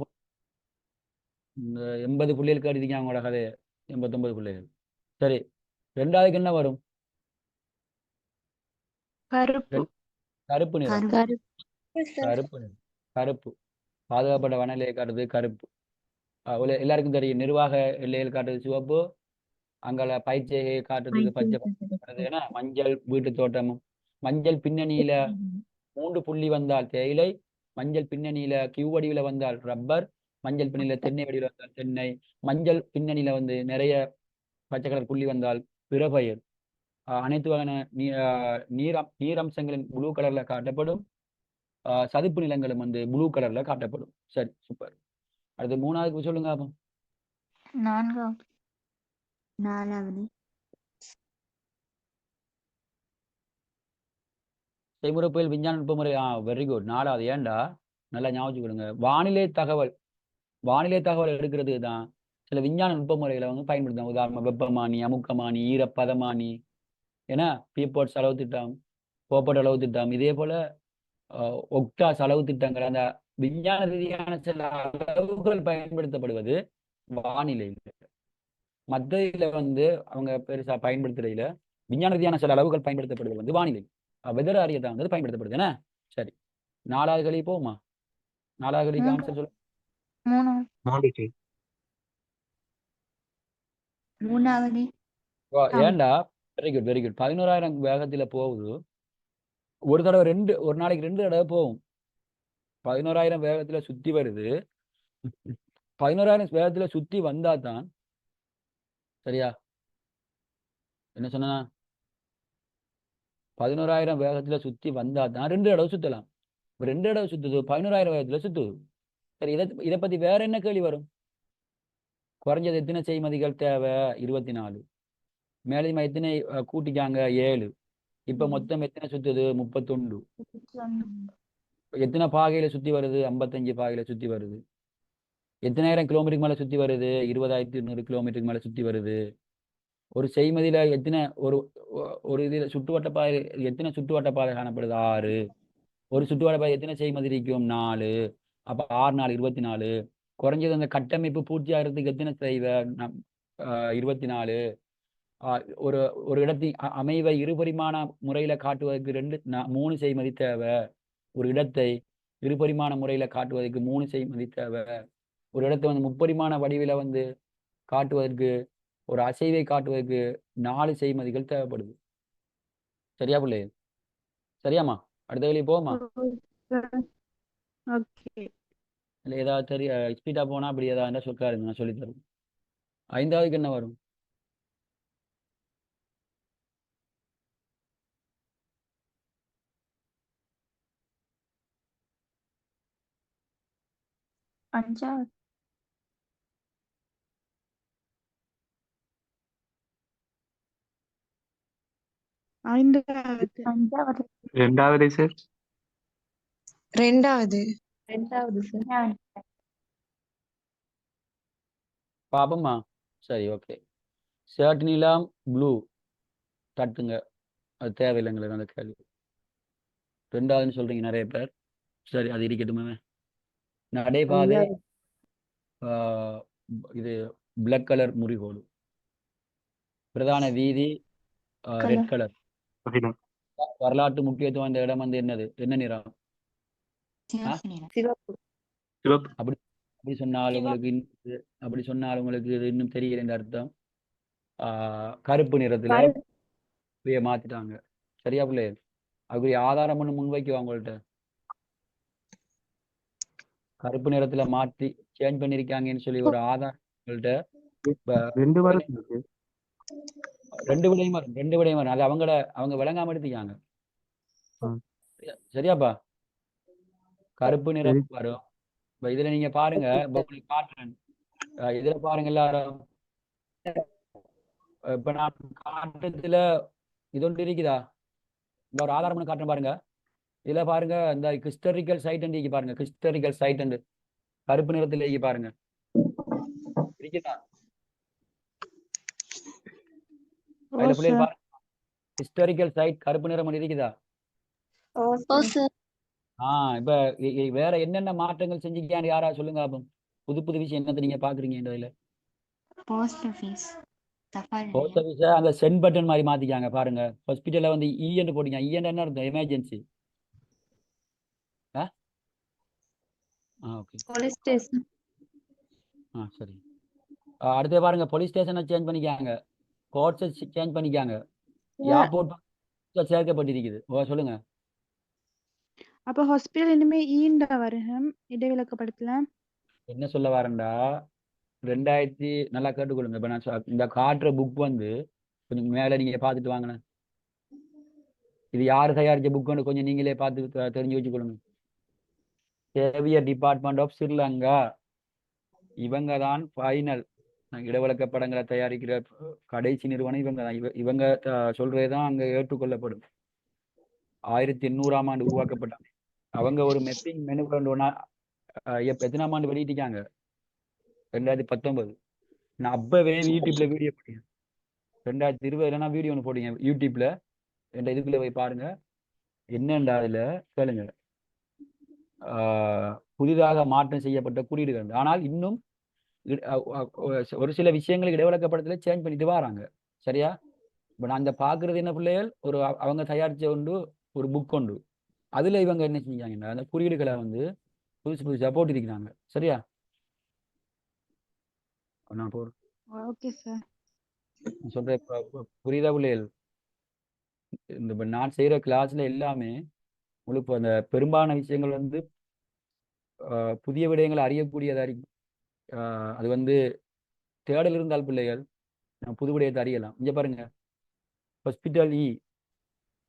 இந்த 80 புள்ளிகளுக்கு அடித்தீங்க அவங்களோட கதையை 89 புள்ளிகள். சரி, ரெண்டாவதுக்கு என்ன வரும்? கருப்பு. கருப்பு நிறம். கருப்பு. கருப்பு நிறம். கருப்பு பாதுகாப்பட்ட வனநிலையை காட்டுறது கருப்பு. எல்லாருக்கும் தெரியும். நிர்வாக எல்லைகள் காட்டுறது சிவப்பு. அங்கால பயிற்சியை காட்டுறதுக்கு பச்சை காட்டுறது. ஏன்னா மஞ்சள் வீட்டு தோட்டமும். மஞ்சள் பின்னணியில 3 புள்ளி வந்தால் தேயிலை, மஞ்சள் பின்னணியில கியூ வடிவில வந்தால் ரப்பர், மஞ்சள் பின்னணியில தென்னை வடிவில வந்தால் தென்னை, மஞ்சள் பின்னணியில வந்து நிறைய பச்சை கலர் புள்ளி வந்தால் பிற பயிர். அனைத்து வகையான நீரம்சங்களின் ப்ளூ கலர்ல காட்டப்படும். சதுப்பு நிலங்களும் வந்து ப்ளூ கலர்ல காட்டப்படும். சரி, சூப்பர். அடுத்து 3வது சொல்லுங்க அப்போ. 4வது. 4வது. செய்முறை புயல் விஞ்ஞான நுட்பமுறை. Very good. 4வது. ஏன்டா நல்லா ஞாபகம் கொடுங்க. வானிலை தகவல் எடுக்கிறது தான் சில விஞ்ஞான நுட்ப முறைகளை வந்து பயன்படுத்தாங்க. உதாரணமாக வெப்பமானி, அமுக்கமானி, ஈரப்பதமானி, ஏன்னா பீப்போட்ஸ் அளவு திட்டம், போப்பட் அளவு திட்டம், இதே போல ஒக்டாஸ் அளவு திட்டங்கள், அந்த விஞ்ஞான ரீதியான சில அளவுகள் பயன்படுத்தப்படுவது வானிலையில். மற்ற இதுல வந்து அவங்க பெருசா பயன்படுத்துறதுல விஞ்ஞான ரீதியான சில அளவுகள் பயன்படுத்தப்படுவது வந்து வானிலை வெதர் ஆரியத்தை வந்து பயன்படுத்தப்படுது. என்ன? சரி, 4வது கழி போகுமா? 4வது கழிக்கு ஆன்சர் சொல்லு. 3வது. 3வது. ஏன்டா வெரி குட் வெரி குட். 11,000 வேகத்துல போகுது. ஒரு நாளைக்கு 2 தடவை போகும். 11,000 வேகத்துல சுத்தி வருது. 11,000 வேகத்துல சுத்தி வந்தா தான் சரியா? என்ன சொன்னா? 11,000 வேகத்துல சுத்தி வந்தா தான் 2 தடவை சுத்தலாம். 2 தடவை சுத்துது, 11,000 வேகத்துல சுத்துது. சரி, இதை பத்தி வேற என்ன கேள்வி வரும்? குறைஞ்சது எத்தனை செய்மதிகள் தேவை? 24. மேலும் எத்தனை கூட்டிக்காங்க? 7. இப்ப மொத்தம் எத்தனை சுத்துது? 31. எத்தனை பாகையில சுத்தி வருது? 55 பாகையில சுத்தி வருது. எத்தனாயிரம் கிலோமீட்டருக்கு மேல சுத்தி வருது? 20,200 கிலோமீட்டருக்கு மேல சுத்தி வருது. ஒரு செய்மதியில எத்தனை ஒரு இதுல சுற்றுவட்ட பாதை எத்தனை சுற்றுவட்ட பாதை காணப்படுது? 6. ஒரு சுற்றுவட்ட பாதை எத்தனை செய்மதி இருக்கும்? 4. அப்ப 6 4 24. குறைஞ்சது அந்த கட்டமைப்பு பூர்த்தி ஆகிறதுக்கு எத்தனை செய்வ? 24. ஒரு ஒரு இடத்தின் அமைவை இருபரிமாண முறையில காட்டுவதற்கு 3 செய்மதி தேவை. ஒரு இடத்தை இருபரிமாண முறையில காட்டுவதற்கு 3 செய்மதி தேவை. ஒரு இடத்தை வந்து முப்பரிமாண வடிவில வந்து காட்டுவதற்கு, ஒரு அசைவை காட்டுவதற்கு 4 செய்மதிகள் தேவைப்படுது. சரியா பிள்ளை? சரியாமா? அடுத்த கேள்வி போமா? ஓகே. இல்லை ஏதாவது தெரிய ஸ்பீடா போனா அப்படி ஏதாவது சொல்லித்தாருங்க, நான் சொல்லித்தருவேன். 5வதுக்கு என்ன வரும்? 5வது. 5வது. 5வது. 2வது சார். 2வது. 2வது சார். பாப்போமா? சரி, ஓகே. ஷர்ட் நீளம் ப்ளூ தட்டுங்க. அது தேவையில்லை எங்களுக்கு அந்த கேள்வி. 2வதுன்னு சொல்றீங்க நிறைய பேர். சரி, அது இருக்கட்டுமே. நடைபாதை இது பிளாக் கலர் முறிகோடு. பிரதான வீதி ரெட் கலர். வரலாற்று முக்கியத்துவம் அந்த இடம் வந்து என்னது? என்ன நிறம்? சிவப்பு. அப்படி சொன்னால் உங்களுக்கு இது இன்னும் தெரியல இந்த அர்த்தம். கருப்பு நிறத்துல மாத்திட்டாங்க. சரியா பிள்ளை? அதுக்குரிய ஆதாரம் ஒண்ணு முன்வைக்குவா உங்கள்ட்ட. கருப்பு நிறத்துல மாற்றி சேஞ்ச் பண்ணிருக்காங்கன்னு சொல்லி ஒரு ஆதாரம் உங்கள்ட்ட. 2 விடையும் வரும். 2 விடையும் வரும். அது அவங்க விளங்காம எடுத்துக்காங்க. சரியாப்பா? கருப்பு நிறம் வரும். இதுல நீங்க பாருங்க, உங்களுக்கு காட்டுறேன். இதுல பாருங்க எல்லாரும். இப்ப நான் காட்டுறதுல இது ஒன்று இருக்குதா? இந்த ஒரு ஆதாரம் காட்டுறேன் பாருங்க. இதுல பாருங்க, இந்த ஹிஸ்டாரிக்கல் சைட் பாருங்க. ஹிஸ்டாரிக்கல் சைட் கருப்பு நிறத்துல பாருங்க. இருக்குதா? ஹிஸ்டாரிக்கல் சைட் கருப்பு நிறம் இருக்குதா? ஓ சார். இப்ப வேற என்னென்ன மாற்றங்கள் செஞ்சுக்கியான்னு யாரா சொல்லுங்க அப்போ. புது புது விஷயம் என்னத்தை நீங்க பாக்குறீங்க இந்த இதுல? போஸ்ட் ஆஃபீஸ் தபால் போஸ்ட் நிலையம். ஆஃபீஸை அந்த சென்ட் பட்டன் மாதிரி மாத்திக்காங்க பாருங்க. ஹாஸ்பிட்டல்ல வந்து இஎன்ட்டு போட்டீங்க. இஎன்ட் என்ன இருக்கும்? எமர்ஜென்சி. ஓகே. Police station. சரி. அடுத்து பாருங்க, போலீஸ் ஸ்டேஷனை சேஞ்ச் பண்ணிக்காங்க, கோர்ட்ஸை சேஞ்ச் பண்ணிக்காங்க, ஏர்போர்ட் சேர்க்கப்பட்டிருக்குது. சொல்லுங்க. அப்ப ஹாஸ்பிட்டல் இனிமே ஈண்டா வருகம் இடைவிலக்கு படத்துல. என்ன சொல்ல வரேன்டா, 2000 நல்லா கேட்டுக்கொள்ளுங்க. இப்ப நான் இந்த காட்டுற புக் வந்து கொஞ்சம் மேல நீங்க பார்த்துட்டு வாங்கினேன். இது யாரு தயாரிச்ச புக்குன்னு கொஞ்சம் நீங்களே பார்த்து தெரிஞ்சு வச்சுக்கொள்ளுங்க. சேவியர் டிபார்ட்மெண்ட் ஆஃப் ஸ்ரீலங்கா, இவங்க தான் ஃபைனல் இடவிலக்க படங்களை தயாரிக்கிற கடைசி நிறுவனம் இவங்க தான். இவங்க சொல்றதுதான் அங்க ஏற்றுக்கொள்ளப்படும். 1800ஆம் ஆண்டு உருவாக்கப்பட்டாங்க. அவங்க ஒரு மெப்பிங் மெனு எத்தனாம் ஆண்டு வெளியிட்டிருக்காங்க? 2019. நான் அப்பவே யூடியூப்ல வீடியோ போட்டேன். 2020 நான் வீடியோ ஒன்று போட்டீங்க யூடியூப்ல. என் இதுக்குள்ள போய் பாருங்க. என்னண்டா அதுல கேளுங்க. புதிதாக மாற்றம் செய்யப்பட்ட குறியீடுகள். ஆனால் இன்னும் ஒரு சில விஷயங்களுக்கு இடவிலக்கப்படத்துல சேஞ்ச் பண்ணிட்டு வராங்க. சரியா? இப்ப நான் இந்த பாக்குறது என்ன பிள்ளைகள், அவங்க தயாரிச்ச உண்டு ஒரு புக் உண்டு. அதுல இவங்க என்ன செஞ்சாங்கன்னா அந்த குறியீடுகளை வந்து புதுசு புதுசா போட்டிருக்கிறாங்க. சரியா? நான் போறேன். Okay sir. சொல்றேன், புரியுதா பிள்ளைகள்? இந்த நான் செய்யற கிளாஸ்ல எல்லாமே உங்களுக்கு அந்த பெரும்பாலான விஷயங்கள் வந்து புதிய விடயங்களை அறியக்கூடியதா இருக்கும். அது வந்து தேடல் இருந்தால் பிள்ளைகள் புது விடயத்தை அறியலாம். இங்க பாருங்க, ஹாஸ்பிட்டல்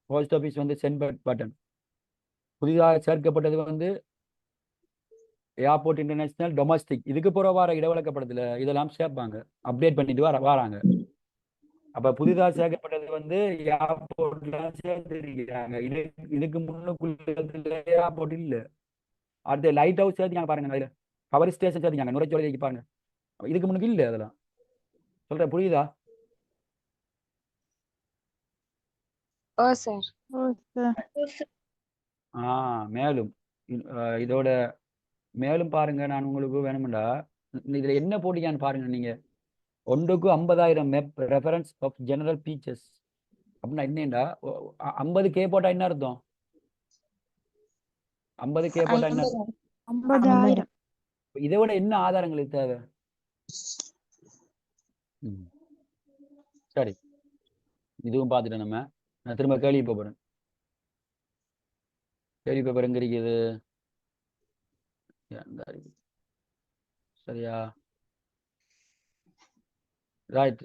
போஸ்ட் ஆஃபீஸ் வந்து சென்ட் பட்டன். புதிதாக சேர்க்கப்பட்டது வந்து ஏர்போர்ட் இன்டர்நேஷனல் டொமஸ்டிக். இதுக்கு போற வார இடவிலக்கப்படத்துல இதெல்லாம் சேர்ப்பாங்க, அப்டேட் பண்ணிட்டு வராங்க. அப்ப புதிதாக சேர்க்கப்பட்டது வந்து ஏர்போர்ட்ல சேர்த்துருக்கிறாங்க. இதுக்கு முன்னுக்குள்ள ஏர்போர்ட் இல்ல. அடுத்து லைட் ஹவுஸ் சேர்த்துக்காங்க பாருங்க. அதுல பவர் ஸ்டேஷன் சேர்த்துக்காங்க, நுரைச்சோலைக்கு பாருங்க. இதுக்கு முன்னுக்கு இல்ல. அதெல்லாம் சொல்றேன், புரியுதா? ஓ சார். ஓ சார். மேலும் இதோட மேலும் பாருங்க. நான் உங்களுக்கு வேணும்டா இதுல என்ன போட்டிக்கான்னு பாருங்க. நீங்க 1க்கு 50,000 மெப் ரெஃபரன்ஸ் ஆஃப் ஜெனரல் ஃபீச்சர்ஸ் அப்படின்னா என்னடா? 50K போட்டா என்ன அர்த்தம்? 50K போட்டா என்ன? 50,000. இதை விட என்ன ஆதாரங்களுக்கு தேவை? சரி, இதுவும் பார்த்துட்டேன். நான் திரும்ப கேள்வி போறேன். கேள்வி பேப்பர் எங்க இருக்குது? சரியா? ரைட்.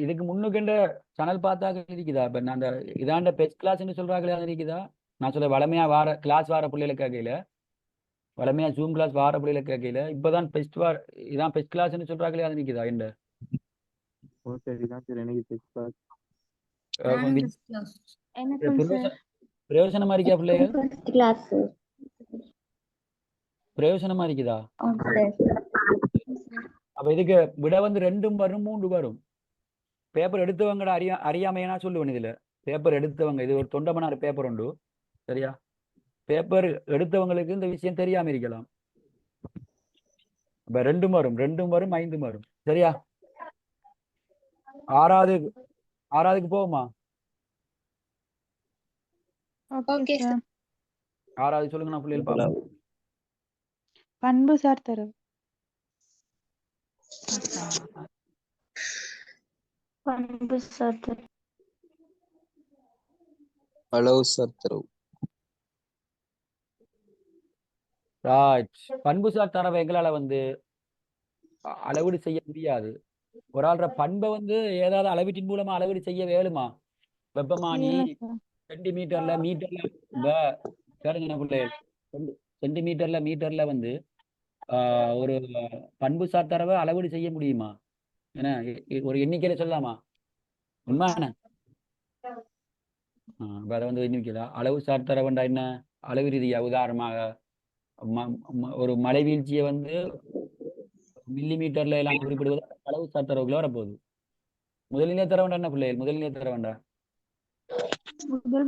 இதுக்கு முன்னுக்குன்ற சேனல் பார்த்தா இருக்குதா? இப்ப நான் இதாண்ட பெஸ்ட் கிளாஸ்ன்னு சொல்றாங்களே, அது இருக்குதா? நான் சொல்ல வளமையா வார கிளாஸ் வார பிள்ளைகளை கேட்கல, வளமையா ஜூம் கிளாஸ் வார பிள்ளைகளை கேட்கல. இப்பதான் பெஸ்ட் இதான் பெஸ்ட் கிளாஸ்ன்னு சொல்றாங்களே, அது இருக்குதா? என்ன எனக்கும் சார். பிரயோஜனமா இருக்கா பிள்ளைகள்? First class. பிரயோஜனமா இருக்குதா? சார். அப்ப இதுக்கு விட வந்து 2 வரும் 3 வரும். பேப்பர் எடுத்தவங்கட அறியாமையா சொல்லுவேன். இதுல பேப்பர் எடுத்தவங்க, இது ஒரு தொண்டமனார் பேப்பர் உண்டு. சரியா? பேப்பர் எடுத்தவங்களுக்கு இந்த விஷயம் தெரியாம இருக்கலாம். இப்ப 2 வரும் 5 வரும். சரியா? 6க்கு போகுமா? Okay sir. 6வது சொல்லுங்க, நான் பிள்ளைகள் பார்ப்போம். பண்பு சார் தரவு. பண்பு சார் தரவு. அளவு சார் தரவு. பண்புசார் தரவை எங்களால வந்து அளவீடு செய்ய முடியாது. ஒரு ஆள்ற பண்பை வந்து ஏதாவது அளவீட்டின் மூலமா அளவீடு செய்ய வேணுமா? வெப்பமானி சென்டிமீட்டர்ல மீட்டர்ல கேளுங்க பிள்ளைகள், சென்டிமீட்டர்ல மீட்டர்ல வந்து ஒரு பண்புசார் தரவை அளவீடு செய்ய முடியுமா? ஏன்னா ஒரு எண்ணிக்கையில சொல்லலாமா? உண்மையான அதை வந்து எண்ணிக்கையா அளவு சார் தரவுண்டா என்ன? அளவு ரீதியா உதாரணமாக ஒரு மழை வீழ்ச்சியை வந்து மில்லி மீட்டர்ல எல்லாம் குறிப்பிடுவது அளவு சார் தரவுக்குள்ள வரப்போகுது. முதல்நிலை தர வேண்டாம் என்ன பிள்ளைகள்? முதல்நிலை தர வேண்டாம். முதல்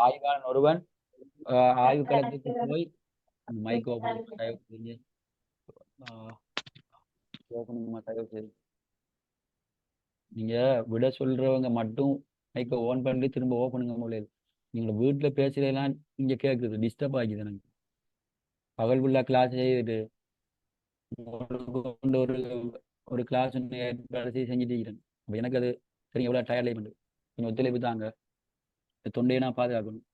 ஆய்வாளன் ஒருவன் ஆய்வுக்களத்துக்கு போய் மைக் ஓபன் தயவு செஞ்சு ஓபன் தயவு செய்து நீங்க விட சொல்றவங்க மட்டும் மைக்கை ஓன் பண்ணி திரும்ப ஓப்பனுங்க முடியாது. நீங்க வீட்டுல பேசுறதெல்லாம் இங்க கேக்குது, டிஸ்டர்ப் ஆகிது எனக்கு. பகல் ஃபுல்லா கிளாஸ் செய்துட்டு கொண்டு ஒரு கிளாஸ் ஏற்பாடு செஞ்சுட்டு இருக்கிறேன். அப்ப எனக்கு அது சரி எவ்வளவு டயர்ட் பண்ணுது. கொஞ்சம் ஒத்துழைப்பு தாங்க, இந்த தொண்டையை நான் பாதுகாக்கணும்.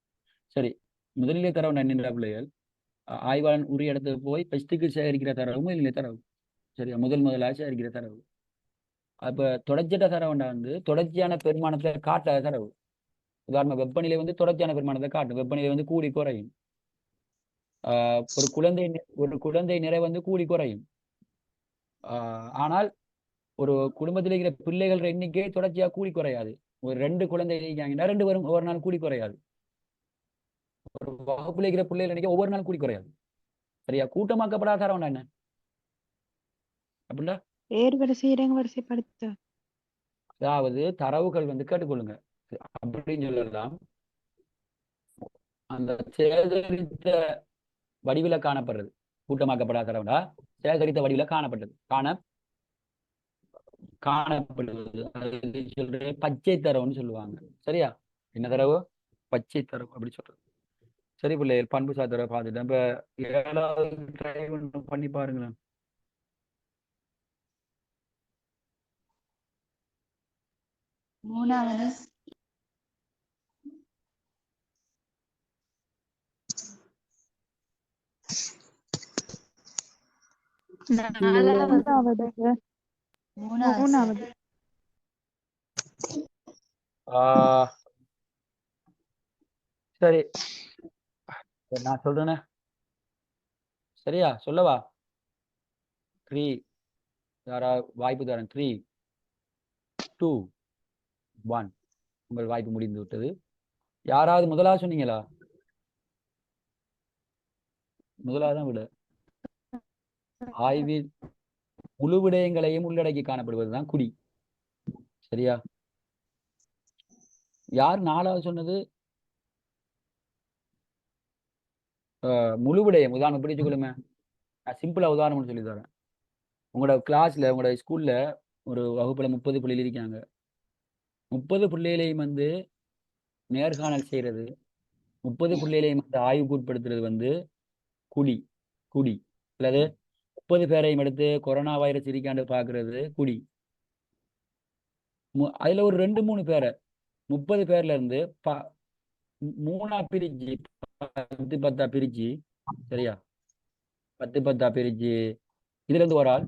சரி, முதலிலே தரவு நின்ற பிள்ளைகள் ஆய்வாளன் உரிய இடத்துக்கு போய் ஃபர்ஸ்ட்டுக்கு சேகரிக்கிற தரவு முதலிலே தரவு. சரியா, முதலாக சேகரிக்கிற தரவு. அப்ப தொடர்ச்சியான தரவுண்டா வந்து தொடர்ச்சியான பெருமானத்தை காட்டாத தரவு. உதாரணம், வெப்பநிலை வந்து தொடர்ச்சியான பெருமானத்தை காட்டும். வெப்பநிலை வந்து கூடி குறையும். ஒரு குழந்தை நிறை வந்து கூடி குறையும். ஆனால் ஒரு குடும்பத்தில் இருக்கிற பிள்ளைகள் எண்ணிக்கை தொடர்ச்சியா கூடி குறையாது. ஒரு 2 குழந்தை இருக்காங்கன்னா 2 பேரும் ஒவ்வொரு நாள் கூடி குறையாது. ஒரு வகுப்புல இருக்கிற பிள்ளைகள் எண்ணிக்கை ஒவ்வொரு நாள் கூடி குறையாது. சரியா, கூட்டமாக்கப்படாத தரவுண்டா என்ன அப்படின்னா, ஏறுவரிசை இறங்குவரிசைப்படுத்து. அதாவது தரவுகள் வந்து கேட்டுக்கொள்ளுங்க அப்படின்னு சொல்லலாம். அந்த சேகரித்த வடிவில காணப்படுறது கூட்டமாக்கப்படாத தரவுண்டா சேகரித்த வடிவில காணப்படுவது அது சொல்ற பச்சை தரவுன்னு சொல்லுவாங்க. சரியா, என்ன தரவு? பச்சை தரவு அப்படி சொல்றது. சரி பிள்ளைகள், பண்பு சார் தரவை பார்த்துட்டேன். இப்ப 7வது ட்ரை பண்ணி பாருங்களேன். மூணாவது மூன்றாவது சார். மூணாவது. சரி, நான் சொல்றேனே. சரியா, சொல்லவா? 3, யாரா வாய்ப்பு தரேன். 3, 2, 1. உங்கள் வாய்ப்பு முடிந்து விட்டது. யாராவது முதலாவது சொன்னீங்களா? முதலாவதான் விட ஆய்வில் முழு விடயங்களையும் உள்ளடக்கி காணப்படுவதுதான் குடி. சரியா, யார் 4வது சொன்னது? முழு விடயம். உதாரணம் பிடிச்சு கொள்ளுமே, சிம்பிளா உதாரணம் சொல்லி தரேன். உங்களோட கிளாஸ்ல உங்களோட ஸ்கூல்ல ஒரு வகுப்புல 30 பிள்ளைகள் இருக்காங்க. 30 பிள்ளைகளையும் வந்து நேர்காணல் செய்யறது, 30 பிள்ளைகளையும் வந்து ஆய்வுக்கு உட்படுத்துறது வந்து குடி. அல்லது 30 பேரையும் எடுத்து கொரோனா வைரஸ் இருக்காண்டு பாக்குறது குடி. அதுல ஒரு 2-3 பேரை 30 பேர்ல இருந்து 3ஆ பிரிச்சு 10-10 பிரிச்சு, சரியா, 10-10 பிரிச்சு இதுல இருந்து ஒரு ஆள்,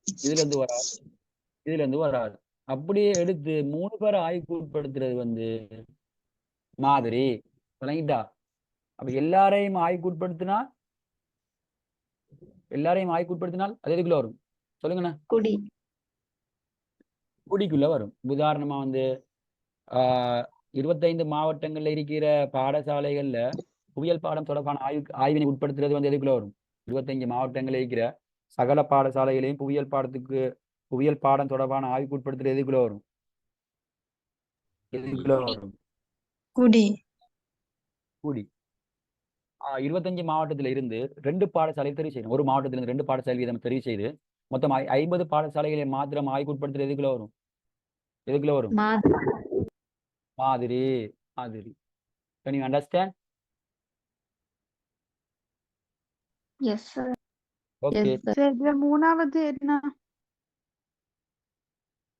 இதுல இருந்து ஒரு ஆள் அப்படியே எடுத்து 3 பேரை ஆய்வுக்கு உட்படுத்துறது வந்து மாதிரி. விளங்கிட்டா? அப்ப எல்லாரையும் ஆய்வுக்கு உட்படுத்தினால் அது எதுக்குள்ள வரும் சொல்லுங்கண்ணா? குடிக்குள்ள வரும். உதாரணமா வந்து 25 மாவட்டங்கள்ல இருக்கிற பாடசாலைகள்ல புவியியல் பாடம் தொடர்பான ஆய்வினை உட்படுத்துறது வந்து எதுக்குள்ள வரும்? 25 மாவட்டங்கள்ல இருக்கிற சகல பாடசாலைகளையும் புவியியல் பாடம் தொடர்பான ஆய்வுக்கு உட்படுத்துறது எதுக்குள்ள வரும்? குடி. 25 மாவட்டத்துல இருந்து 2 பாடசாலை தெரிவு செய்யணும். ஒரு மாவட்டத்துல இருந்து 2 பாடசாலை வீதம் தெரிவு செய்து மொத்தம் 50 பாடசாலைகளை மாத்திரம் ஆய்வுக்கு உட்படுத்துறது எதுக்குள்ள வரும்? மாதிரி. Can you understand? Yes, sir. Okay. Sir, இதுல மூணாவது என்ன?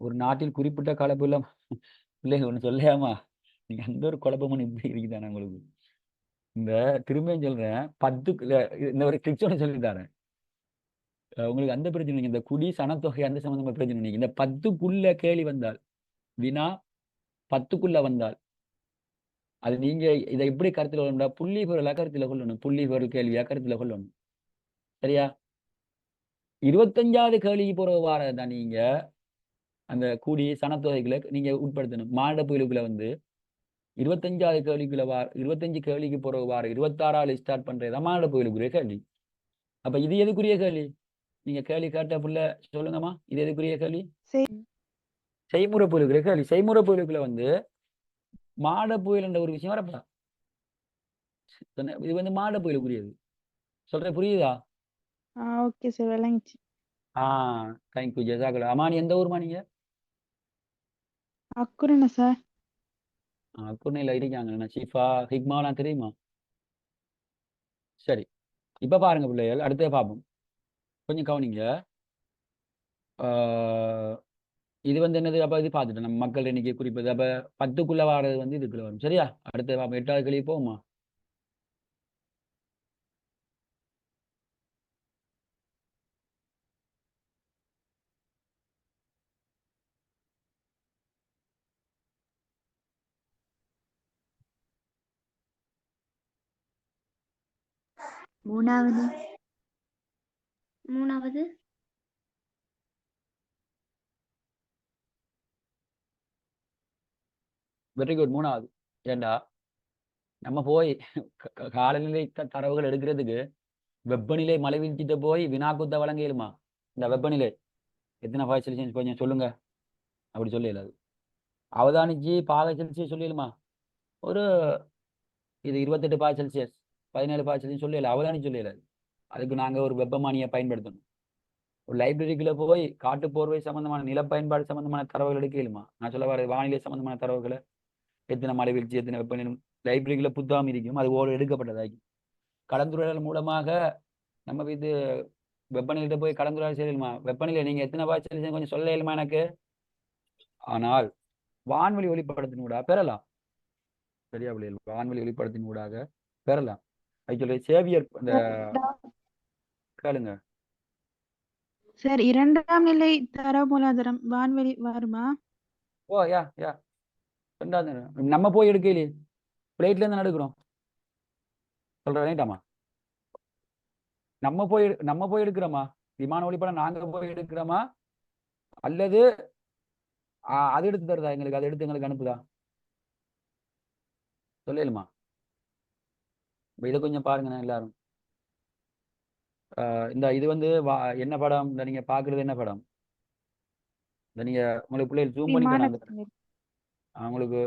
ஒரு நாட்டில் குறிப்பிட்ட கலப்புல பிள்ளைங்க ஒண்ணு சொல்லையாமா, நீங்க அந்த ஒரு குழப்பமும் இப்படி இருக்குதானே உங்களுக்கு? இந்த திரும்பியும் சொல்றேன், 10 இந்த ஒரு ட்ரிக்ஸ் ஒன்று சொல்லி தரேன். உங்களுக்கு அந்த பிரச்சனை நீங்க இந்த குடி சனத்தொகை அந்த சம்பந்தமா பிரச்சனை நீங்க இந்த 10க்குள்ள கேள்வி வந்தால், வினா 10க்குள்ள வந்தால் அது நீங்க இதை எப்படி கருத்துல கொள்ளணும்னா புள்ளி பொருளா கருத்துல கொள்ளணும். புள்ளி பொருள் கேள்வியா கருத்துல கொள்ளணும். சரியா, 25வது கேள்விக்கு போற வாரதான் நீங்க அந்த கூடி சனத்தொகைகளை நீங்க உட்படுத்தணும். மானிட புயலுக்குள்ள வந்து 25வது கேள்விக்குள்ள 25 கேள்விக்கு போற வாரம் 26வது ஸ்டார்ட் பண்றதுதான் மானிட புயலுக்குரிய கேள்வி. அப்ப இது எதுக்குரிய கேள்வி? நீங்க கேள்வி கேட்ட புள்ள சொல்லுங்கம்மா, இது எதுக்குரிய கேள்வி? செய்முறை புயலுக்குரிய கேள்வி. செய்முறை புயலுக்குள்ள வந்து மாட புயல் என்ற ஒரு விஷயம் வரப்படா. இது வந்து மாட புயலுக்குரியது. சொல்றேன் புரியுதா? ஓகே சார் விளங்கிச்சு. தேங்க்யூ ஜெசாக்குல. அம்மா நீ எந்த ஊர்மா நீங்க? அக்குறண்ணா சார். குர்னையில் இருக்காங்க. ஷீஃபா ஹிக்மாலாம் தெரியுமா? சரி, இப்ப பாருங்க பிள்ளைகள், அடுத்தே பார்ப்போம். கொஞ்சம் கவனிங்க. ஆஹ் இது வந்து என்னது? அப்ப இது பார்த்துட்டோம் நம்ம மக்கள் எண்ணிக்கை குறிப்பது. அப்ப 10க்குள்ள வாரது வந்து இதுக்குள்ள வரும். சரியா? அடுத்து பார்ப்போம். 8வது கேள்வி போகுமா? மூணாவது வெரி குட். 3வது. ஏண்டா நம்ம போய் காலநிலை தரவுகள் எடுக்கிறதுக்கு வெப்பநிலை மழை வீழ்ச்சிட்ட போய் வினாக்குத்த வழங்கிடுமா? இந்த வெப்பநிலை எத்தனை பாய் செல்சியஸ் கொஞ்சம் சொல்லுங்க. அப்படி சொல்லல. அது அவதானிச்சு பாகை செல்சியஸ் சொல்லிடுமா? ஒரு இது 28 பாய் செல்சியஸ் 17 பாய் செல்சியஸ் சொல்லல. அவதானிச்சு சொல்லல. அதுக்கு நாங்க ஒரு வெப்பமானியை பயன்படுத்தணும். ஒரு லைப்ரரிக்குள்ள போய் காட்டு போர்வை சம்பந்தமான நில பயன்பாடு சம்பந்தமான தரவுகள் எடுக்கலுமா? நான் சொல்ல வர வானிலை சம்பந்தமான தரவுகளை எத்தனை மழை வீழ்ச்சி எத்தனை வெப்பநிலை லைப்ரரிக்குள்ள புத்தகம் இருக்கும். அது ஓடு எடுக்கப்பட்டதாகி கலந்துரையாடல் மூலமாக நம்ம இது வெப்பநிலையிட்ட போய் கலந்துரையாடல் செய்யலுமா? வெப்பநிலை நீங்க எத்தனை பாய் செல்சியஸ் கொஞ்சம் சொல்ல இயலுமா எனக்கு? ஆனால் வான்வெளி ஒளிப்படத்தின் ஊடாக பெறலாம். சரியா பிள்ளைகள்? வான்வெளி ஒளிப்படத்தின் ஊடாக பெறலாம். ஆக்சுவலி சேவியர் இந்த கேளுங்க. சார் 2ஆம் நிலை தரவு மூலாதாரம் வான்வெளி வருமா? யா 2வது நம்ம போய் எடுக்கலையே, பிளேட்ல இருந்து எடுக்கிறோம். சொல்றேன் ரைட்டாமா? நம்ம போய் எடுக்கிறோமா? விமான ஒளிப்படம் நாங்க போய் எடுக்கிறோமா? அல்லது அது எடுத்து தருதா எங்களுக்கு? அதை எடுத்து எங்களுக்கு அனுப்புதா? சொல்லலுமா? இதை கொஞ்சம் பாருங்க எல்லாரும். இந்த இது வந்து என்ன படம்? இந்த நீங்க பாக்குறது என்ன படம்? இந்த நீங்க உங்களுக்கு பிள்ளைகள் ஜூம் பண்ணிக்கணும். அந்த விமானத்தின் உங்களுக்கு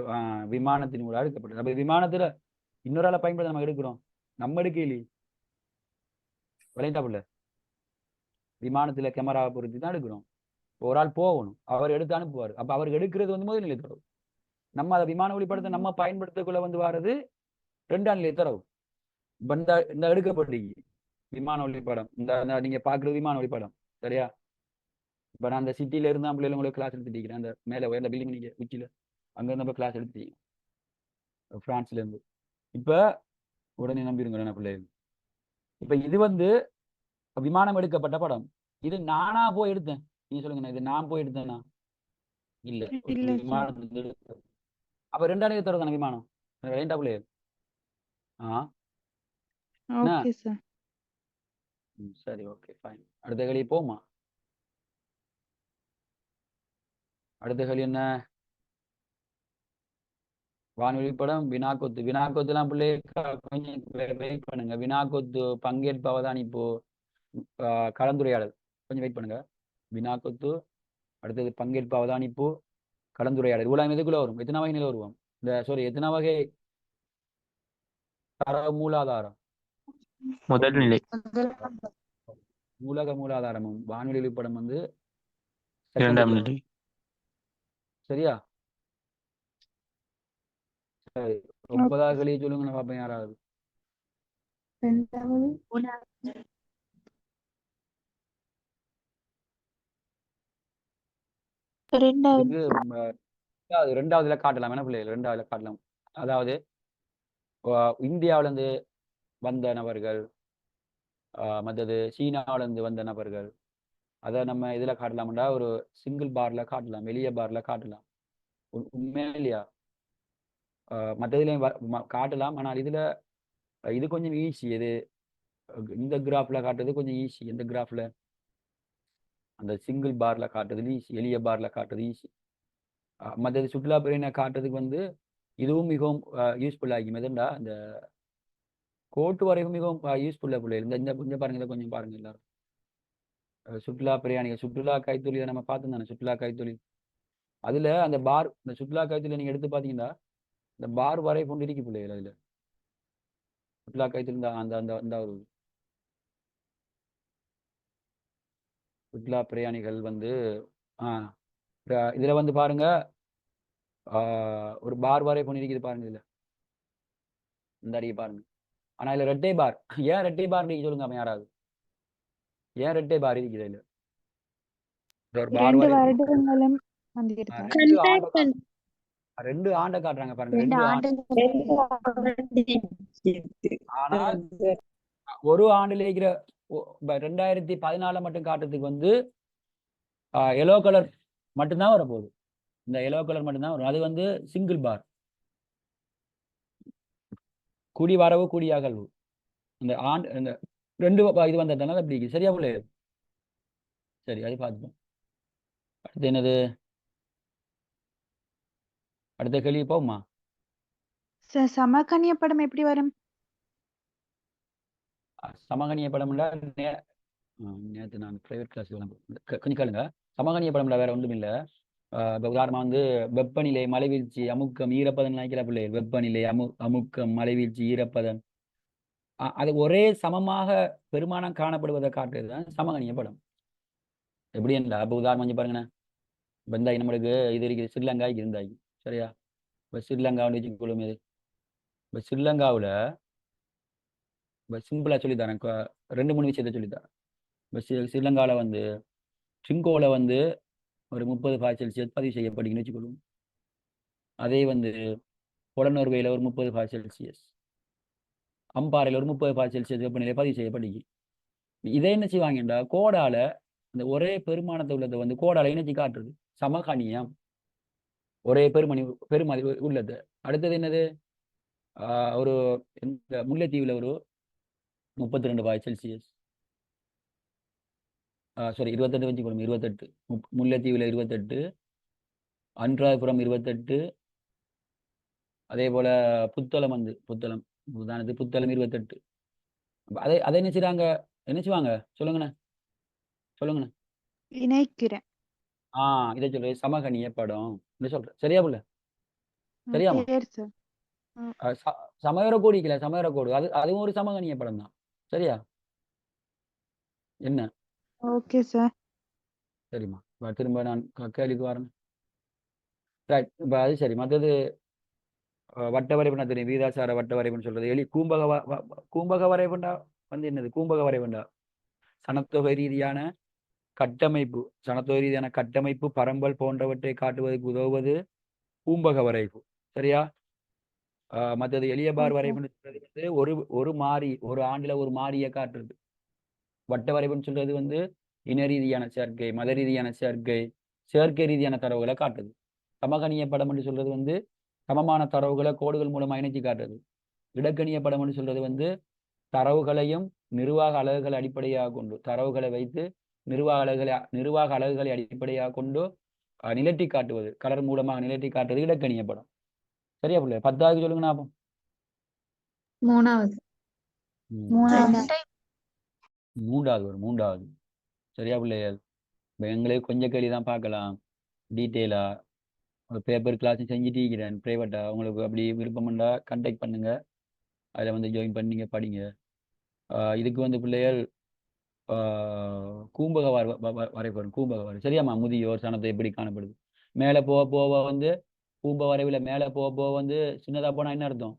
விமானத்தின் கூட எடுக்கப்பட்டது. அப்ப விமானத்துல இன்னொரு ஆளை பயன்படுத்த நம்ம எடுக்கிறோம். நம்ம எடுக்கலையே, விளையாட்டா. விமானத்துல கேமராவை பொருத்தி தான் எடுக்கிறோம். ஒரு ஆள் போகணும், அவர் எடுத்து அனுப்புவார். அப்ப அவர் எடுக்கிறது வந்து முதல் நிலை தரவு. நம்ம அதை விமான ஒளிப்படத்தை நம்ம பயன்படுத்தக்குள்ள வந்து வாரது 2ஆம் நிலை தரவு. இப்ப இந்த எடுக்கப்பட்டு விமான ஒளிப்படம், இந்த நீங்க பாக்குறது விமான ஒளிப்படம். சரியா? இப்ப நான் அந்த சிட்டில இருந்தா பிள்ளைல உங்களுக்கு கிளாஸ் எடுத்துட்டு இருக்கிறேன். அந்த மேல உயர்ந்த பில்டிங் நீங்க உச்சியில அங்க இருந்து கிளாஸ் எடுத்துட்டீங்க பிரான்ஸ்ல இருந்து. இப்ப உடனே நம்பிருங்க பிள்ளைகள். இப்ப இது வந்து விமானம் எடுக்கப்பட்ட படம். இது நானா போய் எடுத்தேன்? நீங்க சொல்லுங்க, இது நான் போய் எடுத்தேன்னா? இல்ல, இல்ல சார். விமானத்துல எடுத்தது. அப்ப 2ஆம் நிலை தரவு தானே விமானம்? வேண்டா பிள்ளைகள். Okay sir. சரி, ஓகே ஃபைன். அடுத்த கேள்வி போமா? அடுத்த கேள்வி என்ன? வானொலி படம் வினாக்கொத்து. வினாக்கொத்துலாம் பிள்ளை கொஞ்சம் வெயிட் பண்ணுங்க. வினாக்கொத்து பங்கேற்பவதான் இப்போ கலந்துரையாடல். கொஞ்சம் வெயிட் பண்ணுங்க. வினாக்கொத்து, அடுத்தது பங்கேற்பு அவதானிப்பு, கலந்துரையாடல். இவ்வளவு எதுக்குள்ள வரும்? எத்தனை வகை நிலை வருவோம்? எத்தனை வகை தரவு மூலாதாரம்? முதல் நிலை. மூலாதாரமும் வானொலி ஒளிப்படம் வந்து 2ஆம் நிலை. சரியா? சரி, 9வது கேள்வி சொல்லுங்க பாப்பேன் யாராவது. 2ஆவதுல காட்டலாம். என்ன பிள்ளைகள்? 2ஆவதுல காட்டலாம். அதாவது இந்தியாவில இருந்து வந்த நபர்கள், மற்றது சீனாவில இருந்து வந்த நபர்கள், அதை நம்ம இதுல காட்டலாம்டா ஒரு சிங்கிள் பார்ல காட்டலாம், வெளிய பார்ல காட்டலாம். உண்மையிலையா? மற்றதுல காட்டலாம். ஆனால் இதுல இது கொஞ்சம் ஈஸி. இது இந்த கிராஃப்ல காட்டுறது கொஞ்சம் ஈஸி. இந்த கிராஃப்ல அந்த சிங்கிள் பார்ல காட்டுறது ஈஸி, எளிய பார்ல காட்டுறது ஈஸி. மற்றது சுற்றுலா பிரிவினை காட்டுறதுக்கு வந்து இதுவும் மிகவும் யூஸ்ஃபுல் ஆகும். எதுண்டா இந்த கோட்டு வரைக்கும் மிகவும் யூஸ்ஃபுல்லா பிள்ளைகள். இந்த கொஞ்சம் பாருங்க, இதை கொஞ்சம் பாருங்க எல்லாரும். சுற்றுலா பிரயாணிகள், சுற்றுலா கைத்தொழிலை நம்ம பார்த்தோம் தானே? சுற்றுலா கைத்தொழில் அதுல அந்த பார், இந்த சுற்றுலா கைத்தொழிலை நீங்க எடுத்து பாத்தீங்கன்னா இந்த பார் வரை கொண்டு இருக்கு பிள்ளைகள் அதுல சுற்றுலா கைத்திருந்தா அந்த அந்த அந்த ஒரு சுற்றுலா பிரயாணிகள் வந்து இதுல வந்து பாருங்க ஒரு பார் வரை கொண்டு இருக்குது பாருங்க இதுல இந்த அடியை பாருங்க. ஆனா இதுல ரெட்டை பார் ஏன் ரெட்டை பார் நீங்க சொல்லுங்க அப்ப யாராவது ஏன் ரெட்டை பார் இருக்குது இதுல ஒரு பார் 2 வரை வருடங்களும் வந்திருக்கேன். ரெண்டு ஆண்டை காட்டுறாங்க பாருங்க 2 2 ஆண்டு. ஆனால் ஒரு ஆண்டுல இருக்கிற 2014 மட்டும் காட்டுறதுக்கு வந்து எல்லோ கலர் மட்டும்தான் வரப்போகுது. இந்த எல்லோ கலர் மட்டும்தான் வரும். அது வந்து சிங்கிள் பார் கூடி வரவு கூடி அகழ்வு இந்த ஆண்டு இந்த 2 இது வந்ததுனால அப்படி இருக்கு. சரியா பிள்ளை? சரி அது பார்த்துப்போம். அடுத்து என்னது? அடுத்த கேள்வி போகுமா? சார் சமகனிய படம் எப்படி வரும்? சமகனிய படம்ல நேற்று நான் பிரைவேட் கிளாஸ் கொஞ்சம் கேளுங்க. சமகனிய படம்ல வேற ஒன்றும் இல்லை. இப்போ உதாரணமா வந்து வெப்பநிலை, மலைவீழ்ச்சி, அமுக்கம், ஈரப்பதம் நினைக்கிற பிள்ளைகள் வெப்பநிலை, அமுக்கம், மலைவீழ்ச்சி, ஈரப்பதம் அது ஒரே சமமாக பெருமானம் காணப்படுவதை காட்டுறது தான் சமகனிய படம். எப்படி என்றா இப்போ உதாரணம் பாருங்கண்ணா, இப்போ இருந்தாய் நம்மளுக்கு இது இருக்குது ஸ்ரீலங்கா இருந்தாய். சரியா? இப்போ ஸ்ரீலங்கான்னு வச்சுக்கொள்ளும். இது இப்போ ஸ்ரீலங்காவில் இப்போ சிம்பிளாக சொல்லித்தரேன். 2-3 விஷயத்த சொல்லித்தரேன். இப்போ ஸ்ரீலங்காவில் வந்து ட்ரிங்கோவில் வந்து ஒரு 30°C பதிவு செய்யப்படுதுன்னு வச்சுக்கொள்ளும். அதே வந்து புலனோர்வையில் ஒரு 30°C, அம்பாறையில் ஒரு 30°C வெப்பநிலை பதிவு செய்யப்படுது. இதை என்ன செய்வாங்கண்டா கோடால இந்த ஒரே பெருமானத்தை உள்ளதை வந்து கோடால இணைச்சி காட்டுறது சமகனியம். ஒரே பெருமதி உள்ளது. அடுத்தது என்னது? ஒரு இந்த முல்லைத்தீவில் ஒரு 32°C, சாரி 28 வச்சுக்கொள்ளும். 28 முல்லைத்தீவில் 28, அன்றாபுரம் 28, அதே போல புத்தளம் உதாரணத்துக்கு புத்தளம் 28. அதை என்ன செய்றாங்க? என்ன செய்வாங்க சொல்லுங்கண்ணே, சொல்லுங்கண்ணே. இணைக்கிறேன். இதை சொல்றது சமகனிய படம் சொல்றேன். சரியா புள்ள? சரியாமா? சரி சார். சமயர கோடி இருக்கல, சமயர கோடு அதுவும் ஒரு சமகனிய படம் தான். சரியா? என்ன? Okay sir. சரிம்மா, திரும்ப நான் கேள்விக்கு வரேன். ரைட். இப்போ அது சரி. மற்றது வட்ட வரைபடம் தெரியும். வீதாசார வட்ட வரைபடம் சொல்றது கூம்பக வரைபண்டா வந்து என்னது? கூம்பக வரைபண்டா சனத்தொகை ரீதியான கட்டமைப்பு, பரம்பல் போன்றவற்றை காட்டுவதற்கு உதவுவது கூம்பக வரைவு. சரியா? மற்றது எளிய பார் வரைபடம் சொல்றது வந்து ஒரு ஆண்டுல ஒரு மாறியை காட்டுறது. வட்ட வரைபடம் சொல்றது வந்து இன ரீதியான சேர்க்கை, மத ரீதியான செயற்கை ரீதியான தரவுகளை காட்டுது. சமகனிய படம் என்று சொல்றது வந்து சமமான தரவுகளை கோடுகள் மூலமா இணைச்சி காட்டுறது. இடக்கணிய படம் என்று சொல்றது வந்து தரவுகளையும் நிர்வாக அலகுகளை அடிப்படையாக கொண்டு தரவுகளை வைத்து நிர்வாக அலகுகளை அடிப்படையாக கொண்டு நிலட்டி காட்டுவது, கலர் மூலமாக நிலட்டி காட்டுவது இடக்கணிய படம். சரியா பிள்ளை? 10வது சொல்லுங்க ஞாபகம். 3வது. சரியா பிள்ளைகள்? எங்களுக்கு கொஞ்சம் கேள்வி தான் பார்க்கலாம். டீட்டெயிலா ஒரு பேப்பர் கிளாஸ் செஞ்சுட்டு இருக்கிறேன் பிரைவேட்டா. உங்களுக்கு அப்படி விருப்பம்ண்டா கண்டெக்ட் பண்ணுங்க. அதில் வந்து ஜாயின் பண்ணி நீங்கள் படிங்க. இதுக்கு வந்து பிள்ளைகள் கூம்பக வரைபடம், கூம்பக வரை. சரியாம்மா? முதியோர் சனத்தை எப்படி காணப்படுது? மேலே போக போக வந்து கூம்ப வரைவில் மேலே போக போக வந்து சின்னதாக போனால் என்ன அர்த்தம்?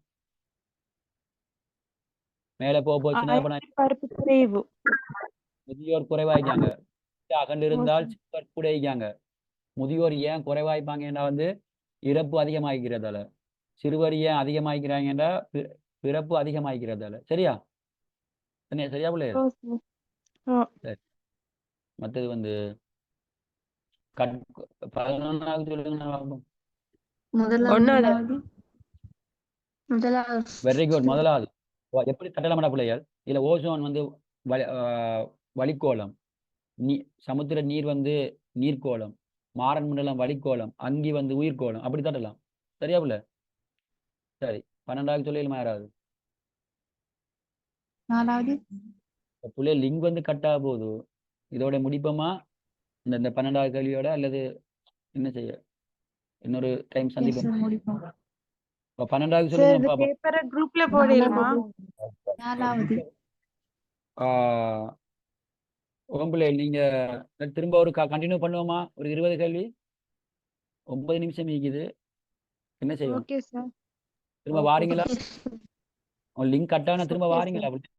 மேலே போக போக சின்னதாக போனால் முதியோர் குறைவாய்க்காங்க. அகண்டு இருந்தால் சிறுவர் கூட இருக்காங்க. முதியோர் ஏன் குறைவாய்ப்பாங்கன்னா வந்து இறப்பு அதிகமாகிறதால. சிறுவர் ஏன் அதிகமாகிறாங்கன்னா பிறப்பு அதிகமாகிறதால. சரியா? சரியா பிள்ளை? சரி. மற்றது வந்து 11வது சொல்லுங்க. Very good. முதலாவது எப்படி கட்டளமட பிள்ளைகள்? இதுல ஓசோன் வந்து வளிக்கோளம், சமுத்திர நீர் வந்து நீர்க்கோளம், மாறன் மண்டலம் வளிக்கோளம், அங்கி வந்து உயிர்கோளம், அப்படி தட்டலாம். சரியா பிள்ளை? சரி. 12வது சொல்லிடுமா யாராவது? 4வது பிள்ளை லிங்க் வந்து கட்டாக போகுது. இதோட முடிப்போமா இந்த 12வது கேள்வியோட, அல்லது என்ன செய்ய இன்னொரு டைம் சந்திப்போம்? இப்ப 12வது சார் சொல்லுங்க இந்த பாப்போம். பேப்பரை குரூப்ல போடலுமா? நாலாவது ஆஹ் ஓம்புலே நீங்க திரும்ப ஒரு கண்டினியூ பண்ணுவோமா? ஒரு 20 கேள்வி 9 நிமிஷம் இருக்குது. என்ன செய்வோம்? Okay sir. திரும்ப ஓகே வாரீங்களா? சார். லிங்க் கட்டான திரும்ப ஓகே வாரீங்களா? Sir.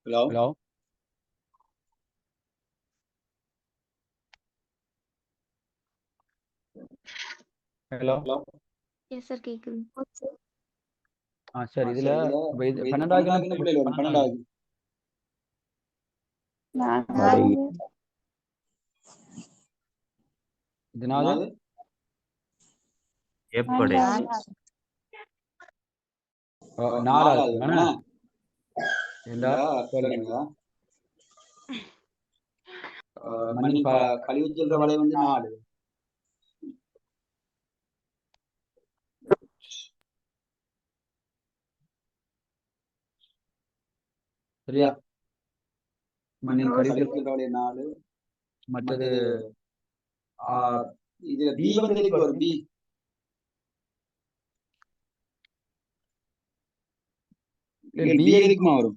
Hello hello hello yes sir கேக்குது. சரி. இதுல இப்ப இது 12வது பன்னெண்டாவது என்ன பிள்ளைகள் வரும்? 12வது நாலாவது இதனால எப்படி நாலாவது 4வது நாலாவது ஆனா ஏண்டா கேளுங்க. மண் மண்ணின் பா கழிவு செல்ற வலை வந்து 4. சரியா? மண்ணின் கழிவு கழிவு செல்ற வலை 4. மற்றது இதுல பி வந்து எதுக்கு வரும்? பி பி எதுக்குமா வரும்?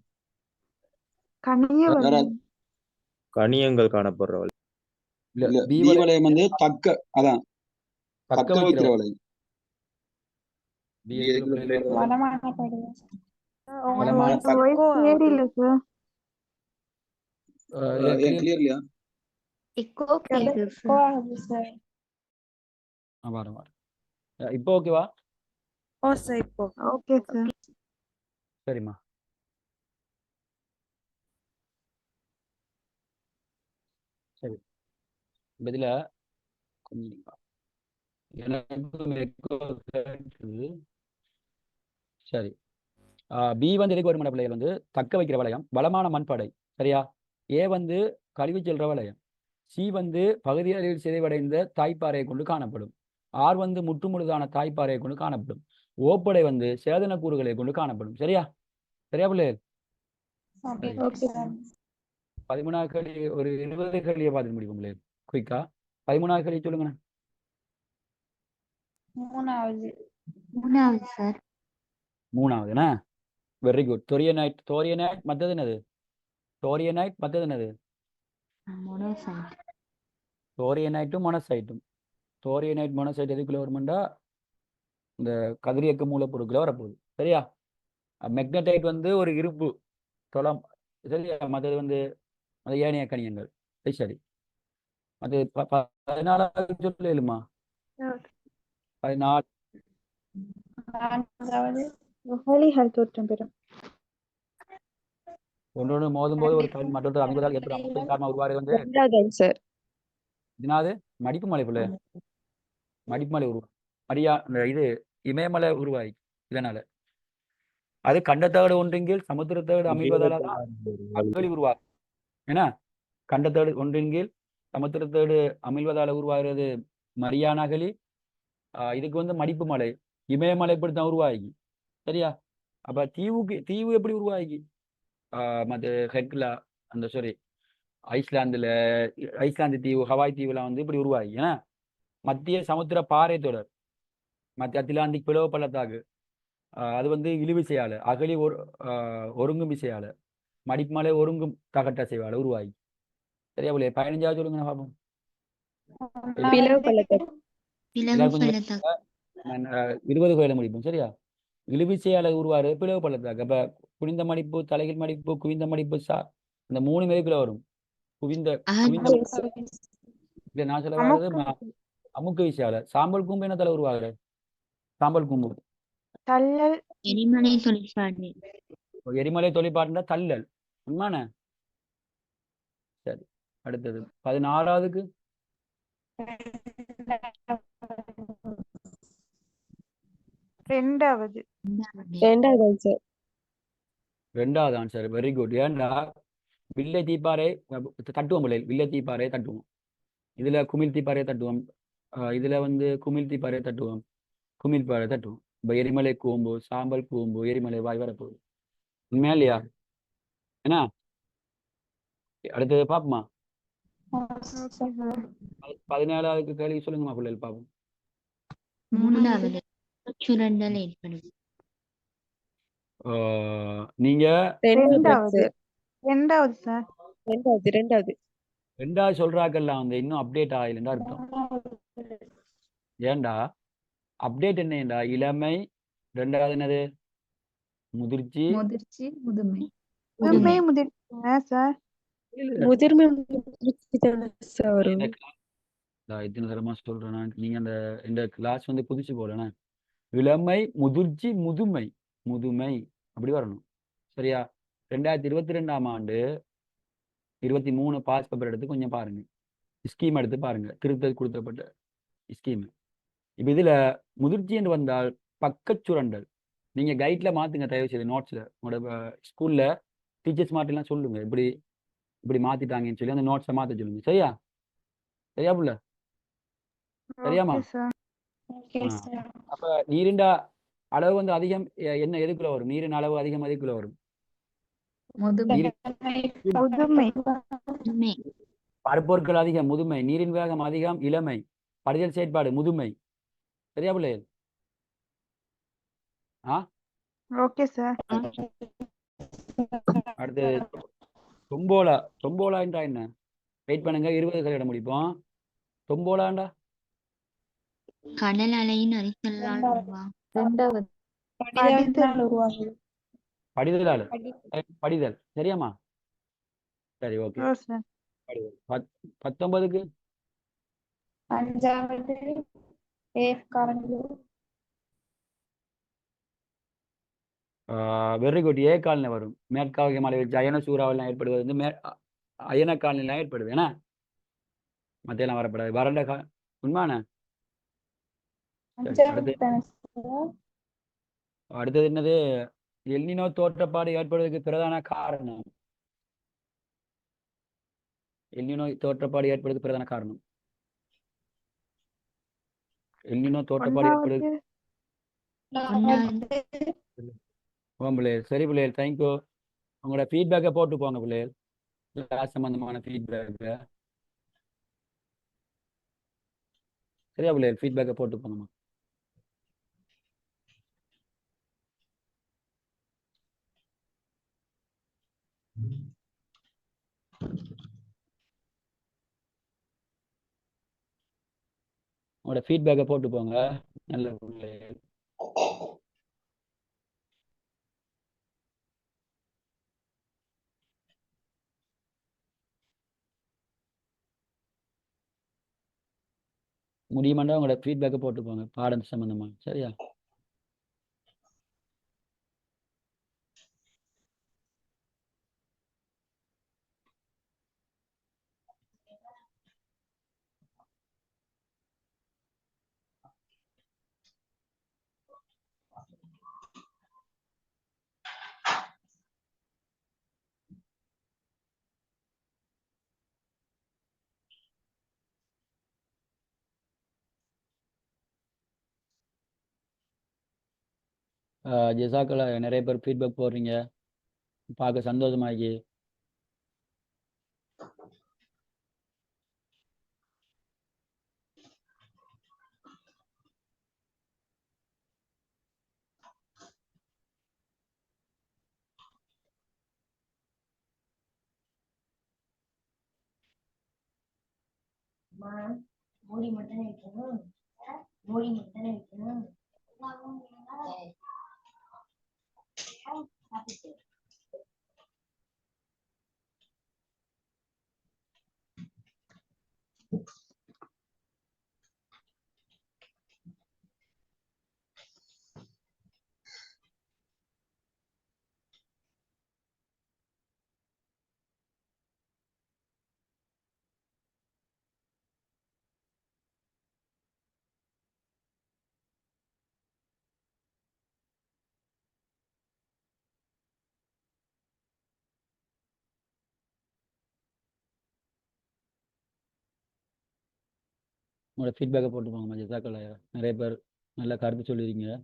கனிய வரும். கனியங்கள் காணப்படுற இல்ல பி வளையம் வந்து அதான் தக்க தக்க வைக்கிற வைக்கிற வலை. பி எதுக்குள்ள பிள்ளைகள் வடமானப்படுது. வளமான உங்க voice clear இல்ல சார். ஏன் கிளியர் இல்லையா? எக்கோ கேக்குது சார். வாரம் இப்போ ஓகேவா? Okay sir. சரிம்மா. சரி. பதில சரி. பி வந்து எதுக்கு வருமான பிள்ளைகள் வந்து தக்க வைக்கிற வளையம், வளமான மண்படை. சரியா? ஏ வந்து கழிவு செல்ற வளையம். சி வந்து பகுதிகளில் சிதைவடைந்த தாய்ப்பாறையை கொண்டு காணப்படும். ஆர் வந்து முற்றுமுழுதான தாய்ப்பாறையை கொண்டு காணப்படும். ஓப்படை வந்து சேதன கூறுகளை கொண்டு காணப்படும். சரியா? சரியா பிள்ளைகள்? 13வது கேள்வி ஒரு 20 கேள்வியை பார்த்துட்டு முடியும் பிள்ளைகள். குயிக்கா 13வது கேள்வி சொல்லுங்க. மூணாவது சார். 3வதுண்ணா. Very good. தோரியனைட் மற்றது என்னது? தோரியனைட் மற்றது என்னது? தோரியனைட்டும் மொனசைட்டும். தோரியனைட் மொனசைட் எதுக்குள்ள வருமெண்டா இந்த கதிரியக்க மூலப்பொருட்களை வரப்போகுது. சரியா? மெக்னடைட் வந்து ஒரு இருப்பு தொலம். சரியா? மற்றது வந்து அது ஏனைய கனியங்கள். சரி. அது 14வது சொல்லுமா? 14 தோற்றம் பெறும். ஒன்றோடு மோதும் போது ஒரு கல் மற்றொரு அமைவதால் ஏற்படும் காரணமாக உருவாரு வந்து இதனாவது மடிப்பு மலை பிள்ளை. மடிப்பு மலை மரியா இது இமயமலை உருவாய். இதனால அது கண்டத்தகடு ஒன்றின் கீழ் சமுத்திரத்தகடு அமைவதால தான் அகழி உருவாகும். ஏன்னா கண்டத்தகடு ஒன்றின் கீழ் சமுத்திரத்தகடு அமிழ்வதால உருவாகிறது மரியானா அகழி. இதுக்கு வந்து மடிப்பு மலை இமயமலை இப்படித்தான் உருவாகி. சரியா? அப்ப தீவு எப்படி உருவாகி? மற்ற ஹெக்லா அந்த ஐஸ்லாந்து தீவு, ஹவாய் தீவுலாம் வந்து இப்படி உருவாகி. ஏன்னா மத்திய சமுத்திர பாறை தொடர், மத்திய அத்திலாந்திக் பிளவு பள்ளத்தாக்கு, அது வந்து இழு விசையால அகழி ஒருங்கும் விசையால மடிப்பு மலை ஒருங்கும் தகட்ட செய்வால உருவாகி. சரியா போல 15வது சொல்லுங்க பாப்போம். 20 கோயில முடிப்போம். சரியா? இழுவிசையால உருவாரு பிளவு பள்ளத்தாக்கு. அப்ப குனிந்த மடிப்பு, தலைகீழ் மடிப்பு, குவிந்த மடிப்பு இந்த 3 மேற்குள்ள வரும். குவிந்த நான் சொல்ல வர்றது அமுக்க விசையால. சாம்பல் கூம்பு என்ன தலை உருவாகுற? சாம்பல் கூம்பு எரிமலை தொழிற்பாடுனா தள்ளல். உண்மையான? சரி. அடுத்தது 16வதுக்கு 2வது ஆன்சர். Very good. ஏன்டா வில்லை தீப்பாறை தட்டுவோம் பிள்ளை. வில்லை தீப்பாறையை தட்டுவோம். இதுல குமிழ் தீப்பாறையை தட்டுவோம். இதுல வந்து குமிழ்த்தி பாறை தட்டுவோம், குமிழ் பாறை தட்டுவோம். இப்போ எரிமலை கூம்பு, சாம்பல் கூம்பு, எரிமலை வாய் வரப்போகுது. உண்மையா இல்லையா? என்ன அடுத்தது பாப்போமா? Okay sir. 17வது கேள்வி சொல்லுங்கம்மா பிள்ளைகள் பாப்போம். மூணாவது சுரண்டல் ஏற்படும். நீங்க ரெண்டாவது ரெண்டாவது சார். ரெண்டாவது ரெண்டாவது சொல்றாக்கெல்லாம் வந்து இன்னும் அப்டேட் ஆகலைன்னு அர்த்தம். ஏன்டா அப்டேட் என்னடா? இளமை, ரெண்டாவது என்னது? முதிர்ச்சி, முதிர்ச்சி முதுமை. முதுமை முதிர்ச்சி சார். முதிர்மை வரும். இத்தனை தரமா சொல்றேன் நான். நீங்க இந்த கிளாஸ் வந்து புதுசு போலண்ணே. இளமை, முதிர்ச்சி, முதுமை, முதுமை அப்படி வரணும். சரியா? 2022ஆம் ஆண்டு 23 பாஸ் பேப்பர் எடுத்து கொஞ்சம் பாருங்க, ஸ்கீம் எடுத்து பாருங்க, திருத்தல் கொடுக்கப்பட்ட ஸ்கீம். இப்போ இதுல முதிர்ச்சி என்று வந்தால் பக்கச்சுரண்டல். நீங்க கைட்ல மாத்துங்க தயவு செய்து, நோட்ஸ்ல உங்களோட ஸ்கூல்ல டீச்சர்ஸ் மாட்டெல்லாம் சொல்லுங்க, இப்படி இப்படி மாத்திட்டாங்கன்னு சொல்லி அந்த நோட்ஸை மாத்த சொல்லுங்க. சரியா? சரியா புள்ள? சரியாம்மா? Okay sir. அப்ப நீரின் அளவு வந்து அதிகம் என்ன எதுக்குள்ள வரும்? நீரின் அளவு அதிகம் எதுக்குள்ள வரும்? முதுமை. முதுமை. முதுமை. பருப்பொருட்கள் அதிகம் முதுமை, நீரின் வேகம் அதிகம் இளமை, படிதல் செயற்பாடு முதுமை. சரியா பிள்ளைகள்? Okay sir. அடுத்து தொம்போலா. தொம்போலான்றா என்ன? வெயிட் பண்ணுங்க, 20 கலையிட முடிப்போம். தொம்போலாண்டா கடல் அலையின் அரித்தலால் உருவாகும். ரெண்டாவது. படிதலால். படிதல். சரியாம்மா? சரி, ஓகே. ஓ சார். 19க்கு அஞ்சாவது வெரி குட். ஏ காலனி வரும். மேற்காவிய மலை வச்சு அயன சூறாவெல்லாம் ஏற்படுவது வந்து அயன காலனிலாம் ஏற்படுது. ஏன்னா மத்தியெல்லாம் வரப்படாது. வறண்ட உண்மையான. அடுத்தது என்னது? எல்னினோ தோற்றப்பாடு ஏற்படுவதற்கு பிரதான காரணம். எல்னினோ தோற்றப்பாடு ஏற்படுவதற்கு பிரதான காரணம். எல்னினோ தோற்றப்பாடு ஏற்படுவது பிள்ளைகள். சரி பிள்ளைகள், தேங்க்யூ. உங்களோட ஃபீட்பேக்கை போட்டு போங்க பிள்ளைகள், கிளாஸ் சம்பந்தமான ஃபீட்பேக்கை. சரியா பிள்ளைகள்? ஃபீட்பேக்கை போட்டு போங்கம்மா. உங்களோட ஃபீட்பேக்கை போட்டு போங்க. நல்ல பிள்ளைகள். முடியுமாண்டா உங்களோட ஃபீட்பேக்கை போட்டு போங்க பாடம் சம்பந்தமா. சரியா? ஜெசாக்கள நிறைய பேர் ஃபீட்பேக் போடுறீங்க, பார்க்க சந்தோஷமாகி. மூடி மட்டும் வைக்கணும். மூடி மட்டும் வைக்கணும். உங்களோட ஃபீட்பேக்கை போட்டு போங்க ஜசாக்கல்லா. நிறைய பேர் நல்ல கருத்து சொல்லியிருக்கீங்க.